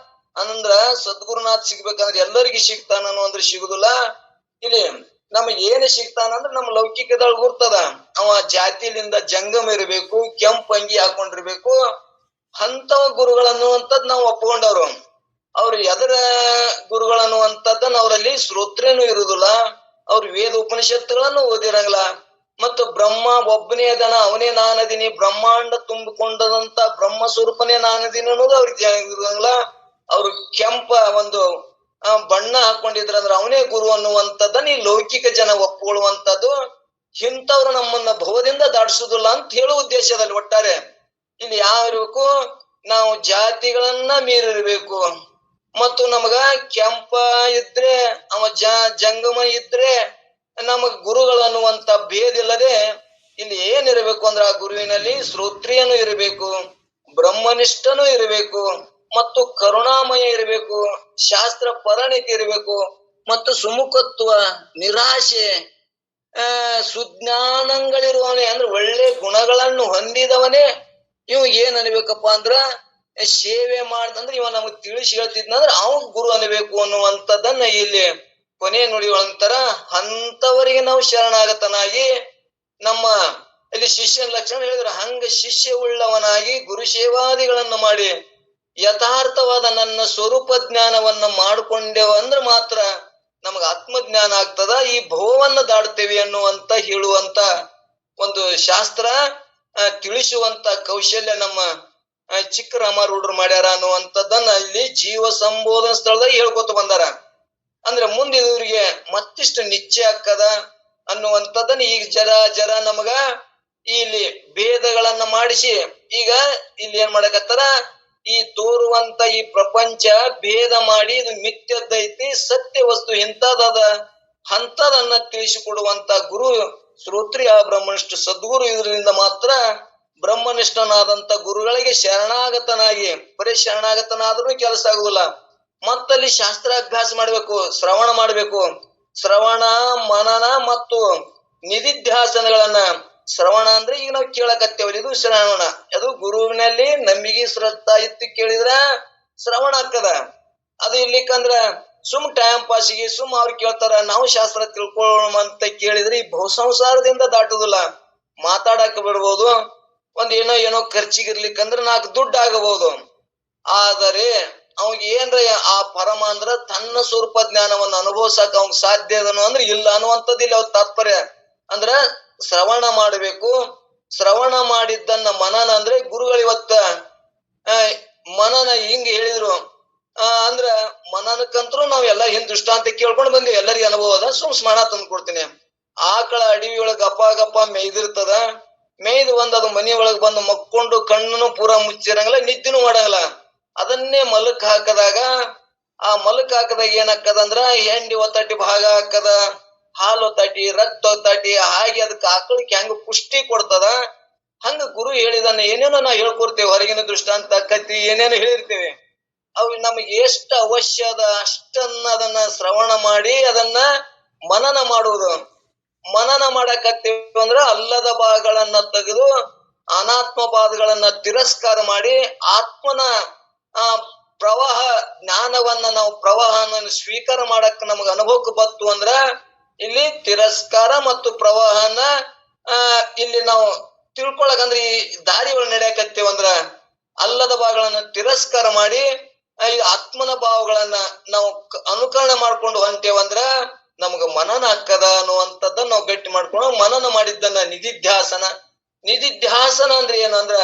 ಅಂದ್ರ ಸದ್ಗುರುನಾಥ್ ಸಿಗ್ಬೇಕಂದ್ರೆ ಎಲ್ಲರಿಗೂ ಸಿಗ್ತಾನನು ಅಂದ್ರೆ ಸಿಗುದಿಲ್ಲ. ಇಲ್ಲಿ ನಮಗ್ ಏನ್ ಸಿಗ್ತಾನಂದ್ರ ನಮ್ಮ ಲೌಕಿಕದೊಳಗ ಗುರ್ತದ. ಅವ ಜಾತಿಲಿಂದ ಜಂಗಮ ಇರಬೇಕು, ಕೆಂಪು ಅಂಗಿ ಹಾಕೊಂಡಿರ್ಬೇಕು. ಅಂತವ ಗುರುಗಳನ್ನುವಂಥದ್ ನಾವು ಒಪ್ಕೊಂಡವ್ರು. ಅವ್ರು ಎದರ ಗುರುಗಳನ್ನುವಂಥದ್ದನ್ನ ಅವರಲ್ಲಿ ಶ್ರೋತ್ರೇನು ಇರುದಿಲ್ಲ, ಅವ್ರು ವೇದ ಉಪನಿಷತ್ತುಗಳನ್ನು ಓದಿರಂಗಿಲ್ಲ. ಮತ್ತು ಬ್ರಹ್ಮ ಒಬ್ಬನೇ ಅದನ, ಅವನೇ ನಾನದೀನಿ, ಬ್ರಹ್ಮಾಂಡ ತುಂಬಿಕೊಂಡದಂತ ಬ್ರಹ್ಮ ಸ್ವರೂಪನೇ ನಾನದೀನಿ ಅನ್ನೋದು ಅವ್ರಿಗೆ ಇರಂಗಿಲ್ಲ. ಅವ್ರು ಕೆಂಪ ಒಂದು ಬಣ್ಣ ಹಾಕೊಂಡಿದ್ರಂದ್ರ ಅವನೇ ಗುರು ಅನ್ನುವಂಥದ್ದನ್ನ ಈ ಲೌಕಿಕ ಜನ ಒಪ್ಕೊಳ್ಳುವಂಥದ್ದು. ಇಂಥವ್ರು ನಮ್ಮನ್ನ ಭವದಿಂದ ದಾಟಿಸುದಿಲ್ಲ ಅಂತ ಹೇಳುವ ಉದ್ದೇಶದಲ್ಲಿ ಒಟ್ಟಾರೆ ಇಲ್ಲಿ ಯಾವ ಇರ್ಬೇಕು, ನಾವು ಜಾತಿಗಳನ್ನ ಮೀರಿರ್ಬೇಕು. ಮತ್ತು ನಮಗ ಕೆಂಪ ಇದ್ರೆ ಅವ ಜಂಗಮ ಇದ್ರೆ ನಮಗ ಗುರುಗಳು ಅನ್ನುವಂತ ಭೇದ ಇಲ್ಲದೆ ಇಲ್ಲಿ ಏನಿರಬೇಕು ಅಂದ್ರೆ ಆ ಗುರುವಿನಲ್ಲಿ ಶ್ರೋತ್ರಿಯನು ಇರಬೇಕು, ಬ್ರಹ್ಮನಿಷ್ಠನೂ ಇರಬೇಕು, ಮತ್ತು ಕರುಣಾಮಯ ಇರಬೇಕು, ಶಾಸ್ತ್ರ ಪರಣಿತಿ ಇರಬೇಕು, ಮತ್ತು ಸುಮುಖತ್ವ, ನಿರಾಶೆ, ಸುಜ್ಞಾನಗಳಿರುವವನೇ ಅಂದ್ರೆ ಒಳ್ಳೆ ಗುಣಗಳನ್ನು ಹೊಂದಿದವನೇ. ಇವ್ ಏನ್ ಅನ್ಬೇಕಪ್ಪ ಅಂದ್ರ, ಸೇವೆ ಮಾಡ್ದಂದ್ರೆ ಇವ ನಮಗ್ ತಿಳಿಸಿ ಹೇಳ್ತಿದ್ನಂದ್ರ ಅವ್ ಗುರು ಅನ್ಬೇಕು ಅನ್ನುವಂಥದ್ದನ್ನ ಇಲ್ಲಿ ಕೊನೆ ನುಡಿ ಒಳಂತರ. ಅಂತವರಿಗೆ ನಾವು ಶರಣಾಗತನಾಗಿ ನಮ್ಮ ಇಲ್ಲಿ ಶಿಷ್ಯನ ಲಕ್ಷಣ ಹೇಳಿದ್ರು, ಹಂಗ ಶಿಷ್ಯ ಉಳ್ಳವನಾಗಿ ಗುರು ಸೇವಾದಿಗಳನ್ನು ಮಾಡಿ ಯಥಾರ್ಥವಾದ ನನ್ನ ಸ್ವರೂಪ ಜ್ಞಾನವನ್ನ ಮಾಡಿಕೊಂಡೇವ ಅಂದ್ರೆ ಮಾತ್ರ ನಮಗ ಆತ್ಮಜ್ಞಾನ ಆಗ್ತದ, ಈ ಭವವನ್ನ ದಾಡ್ತೇವೆ ಅನ್ನುವಂತ ಹೇಳುವಂತ ಒಂದು ಶಾಸ್ತ್ರ ತಿಳಿಸುವಂತ ಕೌಶಲ್ಯ ನಮ್ಮ ಚಿಕ್ಕ ರಾಮಾರೂಢರು ಮಾಡ್ಯಾರ ಅನ್ನುವಂಥದ್ದನ್ನ ಇಲ್ಲಿ ಜೀವ ಸಂಬೋಧನ ಸ್ಥಳದಾಗ ಹೇಳ್ಕೊತ ಬಂದಾರ. ಅಂದ್ರೆ ಮುಂದೆ ಇವ್ರಿಗೆ ಮತ್ತಿಷ್ಟು ನಿಶ್ಚಯ ಆಕ್ಕದ ಅನ್ನುವಂಥದ್ದನ್ನ ಈಗ ಜರ ನಮಗ ಇಲ್ಲಿ ಭೇದಗಳನ್ನ ಮಾಡಿಸಿ ಈಗ ಇಲ್ಲಿ ಏನ್ ಮಾಡಕತ್ತಾರ, ಈ ತೋರುವಂತ ಈ ಪ್ರಪಂಚ ಭೇದ ಮಾಡಿ ಇದು ಮಿಥ್ಯದ್ದೈತಿ, ಸತ್ಯ ವಸ್ತು ಇಂಥದದ ಅಂತದನ್ನ ತಿಳಿಸಿಕೊಡುವಂತ ಗುರು ಶ್ರೋತ್ರಿಯ ಬ್ರಹ್ಮನಿಷ್ಠ ಸದ್ಗುರು. ಇದರಿಂದ ಮಾತ್ರ ಬ್ರಹ್ಮನಿಷ್ಠನಾದಂತ ಗುರುಗಳಿಗೆ ಶರಣಾಗತನಾಗಿ, ಬರೀ ಶರಣಾಗತನಾದ್ರೂ ಕೆಲಸ ಆಗುದಿಲ್ಲ, ಮತ್ತಲ್ಲಿ ಶಾಸ್ತ್ರಾಭ್ಯಾಸ ಮಾಡ್ಬೇಕು, ಶ್ರವಣ ಮಾಡ್ಬೇಕು. ಶ್ರವಣ, ಮನನ ಮತ್ತು ನಿಧಿಧ್ಯಾಸನಗಳನ್ನ, ಶ್ರವಣ ಅಂದ್ರೆ ಈಗ ನಾವು ಕೇಳಕತ್ತೇವಲ್ಲ, ಇದು ಶ್ರವಣ. ಅದು ಗುರುವಿನಲ್ಲಿ ನಂಬಿಕೆ ಶ್ರದ್ಧಾ ಇತ್ತು ಕೇಳಿದ್ರ ಶ್ರವಣ ಆಗ್ತದ. ಅದು ಇರ್ಲಿಕ್ಕಂದ್ರ ಸುಮ್ ಟೈಮ್ ಪಾಸಿಗೆ ಸುಮ್ ಅವ್ರು ಕೇಳ್ತಾರ, ನಾವು ಶಾಸ್ತ್ರ ತಿಳ್ಕೊಳ್ಳೋಣ ಅಂತ ಕೇಳಿದ್ರೆ ಈ ಬಹುಸಂಸಾರದಿಂದ ದಾಟುದಿಲ್ಲ. ಮಾತಾಡಕ್ ಬಿಡ್ಬೋದು, ಏನೋ ಏನೋ ಖರ್ಚಿಗಿರ್ಲಿಕ್ಕಂದ್ರ 4 ದುಡ್ಡು ಆಗಬಹುದು. ಆದರೆ ಅವಾಗ ಏನ್ರ ಆ ಪರಮ ಅಂದ್ರ ತನ್ನ ಸ್ವರೂಪ ಜ್ಞಾನವನ್ನು ಅನುಭವಿಸಕ್ ಅವಂಗ ಸಾಧ್ಯ ಅದನು ಅಂದ್ರೆ ಇಲ್ಲ ಅನ್ನುವಂಥದ್ದಿಲ್ಲ ಅವ್ರ ತಾತ್ಪರ್ಯ. ಅಂದ್ರ ಶ್ರವಣ ಮಾಡಬೇಕು. ಶ್ರವಣ ಮಾಡಿದ್ದನ್ನ ಮನನ ಅಂದ್ರೆ ಗುರುಗಳು ಇವತ್ತ ಮನನ ಹಿಂಗ ಹೇಳಿದ್ರು. ಅಂದ್ರ ಮನನಕ್ಕಂತರೂ ನಾವ್ ಎಲ್ಲ ಹಿಂದ್ ದೃಷ್ಟಾಂತ ಕೇಳ್ಕೊಂಡು ಬಂದಿವಿ, ಎಲ್ಲರಿಗೂ ಅನುಭವ ಅದ. ಸ್ಮರಣ ತಂದು ಕೊಡ್ತೀನಿ. ಆಕಳ ಅಡವಿ ಒಳಗ ಗಪ್ಪ ಗಪ್ಪ ಮೇಯ್ದಿರ್ತದ. ಮೇಯ್ದು ಅದು ಮನಿಯೊಳಗ್ ಬಂದು ಮಕ್ಕೊಂಡು ಕಣ್ಣನ್ನು ಪೂರಾ ಮುಚ್ಚಿರಂಗಿಲ್ಲ, ನಿದ್ದಿನೂ ಮಾಡಂಗಿಲ್ಲ. ಅದನ್ನೇ ಮಲಕ್ ಹಾಕದಾಗ, ಆ ಮಲಕ್ ಹಾಕದಾಗ ಏನಾಕ್ಕದಂದ್ರ ಹೆಂಡಿ ಒತ್ತಟಿ ಭಾಗ ಹಾಕದ, ಹಾಲು ಒತ್ತಟಿ, ರಕ್ತ ಒತ್ತಟಿ, ಹಾಗೆ ಅದಕ್ಕೆ ಆಕಳಕ್ಕೆ ಹೆಂಗ ಪುಷ್ಟಿ ಕೊಡ್ತದ. ಹಂಗ ಗುರು ಹೇಳಿದನ್ನ ಏನೇನೋ ನಾವು ಹೇಳ್ಕೊಡ್ತೇವೆ, ಹೊರಗಿನ ದೃಷ್ಟಾಂತ ಕತಿ ಏನೇನೋ ಹೇಳಿರ್ತೇವೆ. ಅವು ನಮಗೆ ಎಷ್ಟು ಅವಶ್ಯ ಅದ ಅಷ್ಟನ್ನ ಅದನ್ನ ಶ್ರವಣ ಮಾಡಿ ಅದನ್ನ ಮನನ ಮಾಡುವುದು. ಮನನ ಮಾಡಕತ್ತೀವಿ ಅಂದ್ರ ಅಲ್ಲದ ಭಾಗಗಳನ್ನ ತೆಗೆದು ಅನಾತ್ಮ ಭಾಗಗಳನ್ನ ತಿರಸ್ಕಾರ ಮಾಡಿ ಆತ್ಮನ ಪ್ರವಾಹ ಜ್ಞಾನವನ್ನ ನಾವು ಪ್ರವಾಹನ ಸ್ವೀಕಾರ ಮಾಡಕ್ ನಮಗ ಅನುಭವಕ್ಕೆ ಬತ್ತು ಅಂದ್ರ ಇಲ್ಲಿ ತಿರಸ್ಕಾರ ಮತ್ತು ಪ್ರವಾಹನ ಇಲ್ಲಿ ನಾವು ತಿಳ್ಕೊಳಕಂದ್ರ ಈ ದಾರಿ ಒಳಗೆ ನಡೆಯಕತ್ತೇವಂದ್ರ ಅಲ್ಲದ ಭಾಗಗಳನ್ನ ತಿರಸ್ಕಾರ ಮಾಡಿ ಈ ಆತ್ಮನ ಭಾವಗಳನ್ನ ನಾವು ಅನುಕರಣೆ ಮಾಡ್ಕೊಂಡು ಹೊಂಟೇವಂದ್ರ ನಮ್ಗ ಮನನ ಹಾಕದ ಅನ್ನುವಂಥದ್ದನ್ನ ನಾವು ಗಟ್ಟಿ ಮಾಡ್ಕೊಂಡು ಮನನ ಮಾಡಿದ್ದನ್ನ ನಿಧಿಧ್ಯಾಸನ. ನಿಧಿಧ್ಯಾಸನ ಅಂದ್ರೆ ಏನಂದ್ರ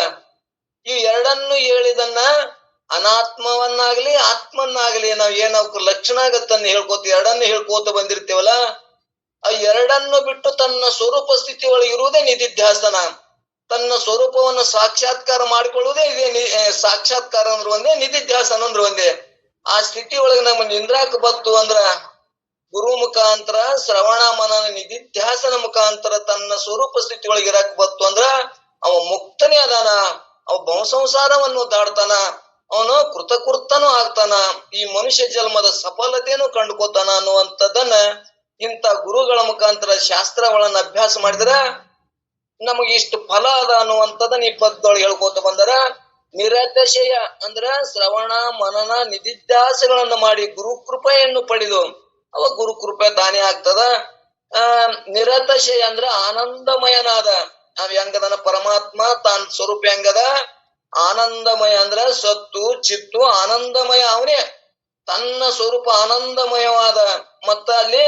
ಇವ್ ಎರಡನ್ನು ಹೇಳಿದನ್ನ ಅನಾತ್ಮವನ್ನಾಗ್ಲಿ ಆತ್ಮನ್ನಾಗ್ಲಿ ನಾವ್ ಏನಾವ್ ಲಕ್ಷಣ ಆಗತ್ತನ್ನ ಹೇಳ್ಕೋತೀವಿ, ಎರಡನ್ನು ಹೇಳ್ಕೋತ ಬಂದಿರ್ತೇವಲ್ಲ, ಆ ಎರಡನ್ನು ಬಿಟ್ಟು ತನ್ನ ಸ್ವರೂಪ ಸ್ಥಿತಿ ಒಳಗೆ ಇರುವುದೇ ನಿಧಿಧ್ಯಾಸನ. ತನ್ನ ಸ್ವರೂಪವನ್ನು ಸಾಕ್ಷಾತ್ಕಾರ ಮಾಡಿಕೊಳ್ಳುವುದೇ ಇದೇ ಸಾಕ್ಷಾತ್ಕಾರ ಅಂದ್ರ ಒಂದೇ, ನಿಧಿಧ್ಯಾಸನ ಅಂದ್ರ ಒಂದೇ. ಆ ಸ್ಥಿತಿ ಒಳಗೆ ನಮ್ಮ ನಿಂದ್ರಾಕ ಬತ್ತು ಅಂದ್ರ ಗುರು ಮುಖಾಂತರ ಶ್ರವಣ ಮನನ ನಿಧಿಧ್ಯಾಸನ ಮುಖಾಂತರ ತನ್ನ ಸ್ವರೂಪ ಸ್ಥಿತಿ ಒಳಗೆ ಇರಾಕ್ ಬತ್ತು ಅಂದ್ರ ಅವ ಮುಕ್ತನೇ ಅದಾನ. ಅವ ಬಹುಸಂಸಾರವನ್ನು ದಾಡ್ತಾನ, ಅವನು ಕೃತಕೃತನೂ ಆಗ್ತಾನ, ಈ ಮನುಷ್ಯ ಜನ್ಮದ ಸಫಲತೆಯನ್ನು ಕಂಡುಕೋತಾನ ಅನ್ನುವಂಥದ್ದನ್ನ ಇಂಥ ಗುರುಗಳ ಮುಖಾಂತರ ಶಾಸ್ತ್ರಗಳನ್ನ ಅಭ್ಯಾಸ ಮಾಡಿದ್ರ ನಮಗೆ ಇಷ್ಟು ಫಲ ಅದ ಅನ್ನುವಂಥದ್ದನ್ನ ಈ ಪದದೊಳಗೆ ಹೇಳ್ಕೋತ ಬಂದರ. ನಿರತಶಯ ಅಂದ್ರ ಶ್ರವಣ ಮನನ ನಿಧಿಧ್ಯಾಸಗಳನ್ನ ಮಾಡಿ ಗುರು ಕೃಪೆಯನ್ನು ಪಡೆದು ಅವ ಗುರು ಕೃಪೆ ತಾನೇ ಆಗ್ತದ. ನಿರತಶಯ ಅಂದ್ರ ಆನಂದಮಯನಾದ ನಾವ್ ಹೆಂಗದನ ಪರಮಾತ್ಮ ತಾನ್ ಸ್ವರೂಪ ಹೆಂಗದ ಆನಂದಮಯ ಅಂದ್ರ ಸತ್ತು ಚಿತ್ತು ಆನಂದಮಯ, ಅವನೇ ತನ್ನ ಸ್ವರೂಪ ಆನಂದಮಯವಾದ. ಮತ್ತ ಅಲ್ಲಿ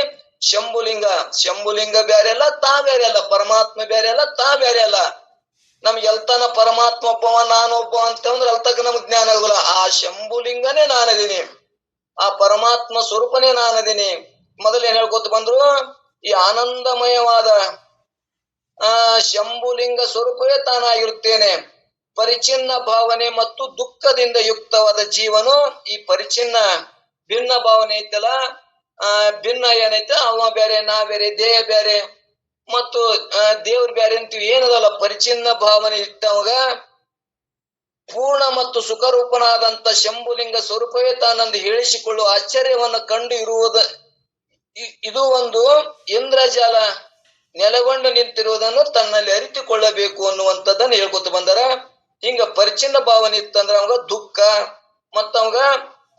ಶಂಭುಲಿಂಗ ಬ್ಯಾರೆ ಅಲ್ಲ, ತಾ ಬ್ಯಾರೆ ಅಲ್ಲ. ಪರಮಾತ್ಮ ಬ್ಯಾರೆ ಅಲ್ಲ, ತಾ ಬ್ಯಾರೆ ಅಲ್ಲ. ನಮ್ಗೆ ಎಲ್ತಾನ ಪರಮಾತ್ಮ ಒಬ್ಬವ ನಾನೊಬ್ಬ ಅಂತಂದ್ರೆ ಅಲ್ತಕ್ಕ ನಮ್ಗೆ ಜ್ಞಾನ ಆಗುಲ್ಲ. ಆ ಶಂಭುಲಿಂಗನೇ ನಾನದೀನಿ, ಆ ಪರಮಾತ್ಮ ಸ್ವರೂಪನೇ ನಾನದೀನಿ. ಮೊದಲೇನ್ ಹೇಳ್ಕೊತ ಬಂದ್ರು, ಈ ಆನಂದಮಯವಾದ ಶಂಭುಲಿಂಗ ಸ್ವರೂಪವೇ ತಾನಾಗಿರುತ್ತೇನೆ. ಪರಿಚಿನ್ನ ಭಾವನೆ ಮತ್ತು ದುಃಖದಿಂದ ಯುಕ್ತವಾದ ಜೀವನು ಈ ಪರಿಚಿನ್ನ ಭಿನ್ನ ಭಾವನೆ ಐತಲ್ಲ, ಭಿನ್ನ ಏನೈತೆ ಅವ ಬೇರೆ ನಾ ಬೇರೆ ದೇಹ ಬೇರೆ ಮತ್ತು ದೇವ್ರ ಬೇರೆ ಅಂತೀವಿ. ಏನದಲ್ಲ ಪರಿಚಿನ್ನ ಭಾವನೆ ಇಟ್ಟವಾಗ ಪೂರ್ಣ ಮತ್ತು ಸುಖರೂಪನಾದಂತ ಶಂಭುಲಿಂಗ ಸ್ವರೂಪವೇ ತಾನಂದು ಹೇಳಿಸಿಕೊಳ್ಳುವ ಆಶ್ಚರ್ಯವನ್ನು ಕಂಡು ಇರುವುದು. ಇದು ಒಂದು ಇಂದ್ರಜಾಲ ನೆಲೆಗೊಂಡು ನಿಂತಿರುವುದನ್ನು ತನ್ನಲ್ಲಿ ಅರಿತುಕೊಳ್ಳಬೇಕು ಅನ್ನುವಂಥದ್ದನ್ನು ಹೇಳ್ಕೊತ ಬಂದಾರ. ಹಿಂಗ ಪರಿಚಿನ್ನ ಭಾವನೆ ಇತ್ತಂದ್ರ ಅವಾಗ ದುಃಖ ಮತ್ತ ಅವಾಗ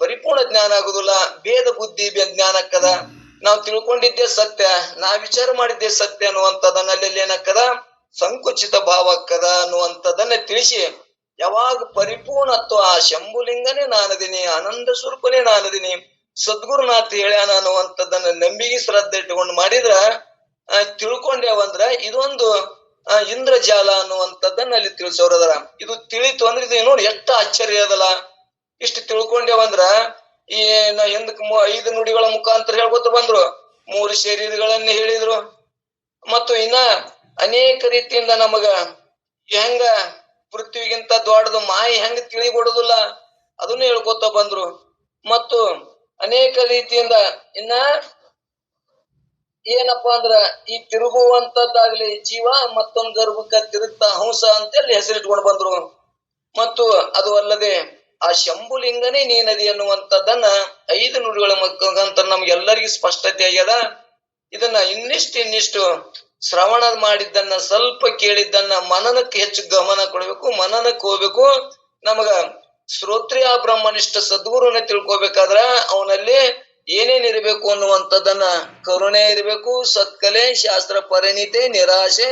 ಪರಿಪೂರ್ಣ ಜ್ಞಾನ ಆಗುದಿಲ್ಲ. ಭೇದ ಬುದ್ಧಿ ಜ್ಞಾನಕ್ಕದ. ನಾವು ತಿಳ್ಕೊಂಡಿದ್ದೇ ಸತ್ಯ, ನಾ ವಿಚಾರ ಮಾಡಿದ್ದೇ ಸತ್ಯ ಅನ್ನುವಂಥದ್ದನ್ನಲ್ಲಿ ಏನಕ್ಕದ ಸಂಕುಚಿತ ಭಾವ ಅಕ್ಕದ ಅನ್ನುವಂಥದ್ದನ್ನ ತಿಳಿಸಿ ಯಾವಾಗ ಪರಿಪೂರ್ಣತ್ವ ಆ ಶಂಭುಲಿಂಗನೇ ನಾನದೀನಿ, ಆನಂದ ಸ್ವರೂಪನೇ ನಾನದೀನಿ, ಸದ್ಗುರುನಾಥ್ ಹೇಳ್ಯಾನ ಅನ್ನುವಂಥದ್ದನ್ನ ನಂಬಿಕೆ ಶ್ರದ್ಧೆ ಇಟ್ಟುಕೊಂಡು ಮಾಡಿದ್ರ ತಿಳ್ಕೊಂಡೇವಂದ್ರ ಇದೊಂದು ಇಂದ್ರಜಾಲ ಅನ್ನುವಂಥದ್ದನ್ನ ಅಲ್ಲಿ ತಿಳಿಸೋರದರ. ಇದು ತಿಳಿತು ಅಂದ್ರೆ ಇದು ನೋಡಿ ಎಷ್ಟು ಆಶ್ಚರ್ಯ ಅದಲ್ಲ. ಇಷ್ಟು ತಿಳ್ಕೊಂಡೇವಂದ್ರ ಈ ಹಿಂದಕ್ 5 ನುಡಿಗಳ ಮುಖಾಂತರ ಹೇಳ್ಕೊತ ಬಂದ್ರು, 3 ಶರೀರಗಳನ್ನ ಹೇಳಿದ್ರು, ಮತ್ತು ಇನ್ನ ಅನೇಕ ರೀತಿಯಿಂದ ನಮಗ ಹೆಂಗ ಪೃಥ್ವಿಗಿಂತ ದೊಡ್ಡದು ಮಾಯಿ ಹೆಂಗ ತಿಳಿಗೊಡುದಿಲ್ಲ ಅದನ್ನು ಹೇಳ್ಕೊತ ಬಂದ್ರು. ಮತ್ತು ಅನೇಕ ರೀತಿಯಿಂದ ಇನ್ನ ಏನಪ್ಪಾ ಅಂದ್ರ ಈ ತಿರುಗುವಂತದ್ದಾಗ್ಲಿ ಜೀವ ಮತ್ತೊಂದು ಗರ್ಭಕ್ಕ ತಿರುಗ್ತಾ ಹಂಸ ಅಂತೇಳಿ ಹೆಸರಿಟ್ಕೊಂಡು ಬಂದ್ರು. ಮತ್ತು ಅದು ಅಲ್ಲದೆ ಆ ಶಂಭುಲಿಂಗನೇ ನೀನದಿ ಅನ್ನುವಂಥದ್ದನ್ನ 5 ನುಡಿಗಳ ಮುಖಾಂತರ ನಮ್ಗೆಲ್ಲರಿಗೂ ಸ್ಪಷ್ಟತೆ ಆಗ್ಯದ. ಇದನ್ನ ಇನ್ನಿಷ್ಟು ಶ್ರವಣ ಮಾಡಿದ್ದನ್ನ ಸ್ವಲ್ಪ ಕೇಳಿದ್ದನ್ನ ಮನನಕ್ಕೆ ಹೆಚ್ಚು ಗಮನ ಕೊಡ್ಬೇಕು, ಮನನಕ್ಕೆ ಹೋಗ್ಬೇಕು. ನಮಗ ಶ್ರೋತ್ರಿಯ ಬ್ರಹ್ಮನಿಷ್ಠ ಸದ್ಗುರುನ ತಿಳ್ಕೊಬೇಕಾದ್ರ ಅವನಲ್ಲಿ ಏನೇನಿರ್ಬೇಕು ಅನ್ನುವಂಥದ್ದನ್ನ ಕರುಣೆ ಇರಬೇಕು, ಸತ್ಕಲೆ, ಶಾಸ್ತ್ರ ಪರಿಣಿತೆ, ನಿರಾಶೆ,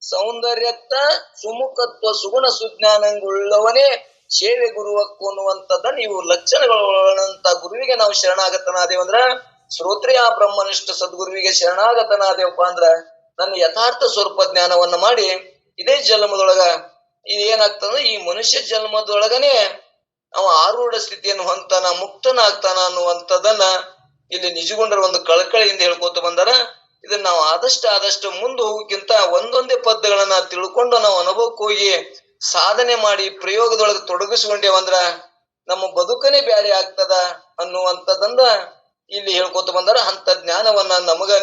ಸೌಂದರ್ಯತ್ತ, ಸುಮುಖತ್ವ, ಸುಗುಣ ಸುಜ್ಞಾನವುಳ್ಳವನೇ ಸೇವೆ ಗುರುವಕ್ಕು ಅನ್ನುವಂಥದ್ದನ್ನ ಇವು ಲಕ್ಷಣಗಳಂತ ಗುರುವಿಗೆ ನಾವು ಶರಣಾಗತನಾದೇವಂದ್ರ, ಶ್ರೋತ್ರಿಯ ಬ್ರಹ್ಮನಿಷ್ಠ ಸದ್ಗುರುವಿಗೆ ಶರಣಾಗತನಾದೇವಪ್ಪ ಅಂದ್ರ ನನ್ನ ಯಥಾರ್ಥ ಸ್ವರೂಪ ಜ್ಞಾನವನ್ನ ಮಾಡಿ ಇದೇ ಜನ್ಮದೊಳಗ ಇದೇನಾಗ್ತದ, ಈ ಮನುಷ್ಯ ಜನ್ಮದೊಳಗನೆ ಅವ ಆರೂಢ ಸ್ಥಿತಿಯನ್ನು ಹೊಂತಾನ, ಮುಕ್ತನಾಗ್ತಾನ ಅನ್ನುವಂಥದ್ದನ್ನ ಇಲ್ಲಿ ನಿಜಗೊಂಡರ ಒಂದು ಕಳಕಳಿಯಿಂದ ಹೇಳ್ಕೊತ ಬಂದಾರ. ಇದನ್ನ ನಾವು ಆದಷ್ಟು ಮುಂದೆ ಹೋಗಕ್ಕಿಂತ ಒಂದೊಂದೇ ಪದ್ಯಗಳನ್ನ ತಿಳ್ಕೊಂಡು ನಾವು ಅನುಭವಕ್ಕೆ ಹೋಗಿ ಸಾಧನೆ ಮಾಡಿ ಪ್ರಯೋಗದೊಳಗೆ ತೊಡಗಿಸ್ಕೊಂಡೇವಂದ್ರ ನಮ್ಮ ಬದುಕನೇ ಬ್ಯಾರೆ ಆಗ್ತದ ಅನ್ನುವಂಥದ್ದಂದ ಇಲ್ಲಿ ಹೇಳ್ಕೊತ ಬಂದಾರ. ಅಂತ ಜ್ಞಾನವನ್ನ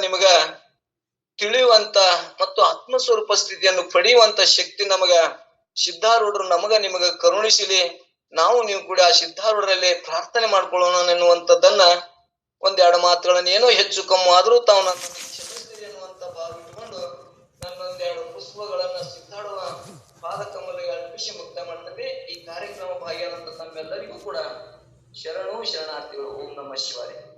ನಿಮಗ ತಿಳಿಯುವಂತ ಮತ್ತು ಆತ್ಮಸ್ವರೂಪ ಸ್ಥಿತಿಯನ್ನು ಪಡೆಯುವಂತ ಶಕ್ತಿ ನಮಗ ಸಿದ್ಧಾರೂಢರು ನಿಮಗ ಕರುಣಿಸಲಿ. ನೀವು ಕೂಡ ಆ ಸಿದ್ಧಾರೂಢರಲ್ಲಿ ಪ್ರಾರ್ಥನೆ ಮಾಡ್ಕೊಳ್ಳೋಣ ಎನ್ನುವಂಥದ್ದನ್ನ ಒಂದೆರಡು ಮಾತುಗಳನ್ನ ಏನೋ ಹೆಚ್ಚು ಕಮ್ಮಿ ಆದ್ರೂ ತಾವು ನನ್ನ ಕ್ಷಮಿಸ್ತೀರಿ ಅನ್ನುವಂತ ಭಾವ ಇಟ್ಕೊಂಡು ನನ್ನೊಂದೆರಡು ಪುಷ್ಪಗಳನ್ನ ಸಿದ್ಧಾಡುವ ಪಾದಕಮಲಿಗೆ ಅರ್ಪಿಸಿ ಮುಕ್ತ ಮಾಡ್ತೇವೆ. ಈ ಕಾರ್ಯಕ್ರಮ ಭಾಗಿಯಾದಂತ ತಮ್ಮೆಲ್ಲರಿಗೂ ಕೂಡ ಶರಣಾರ್ಥಿಗಳು. ಓಂ ನಮಃ ಶಿವಾಯ.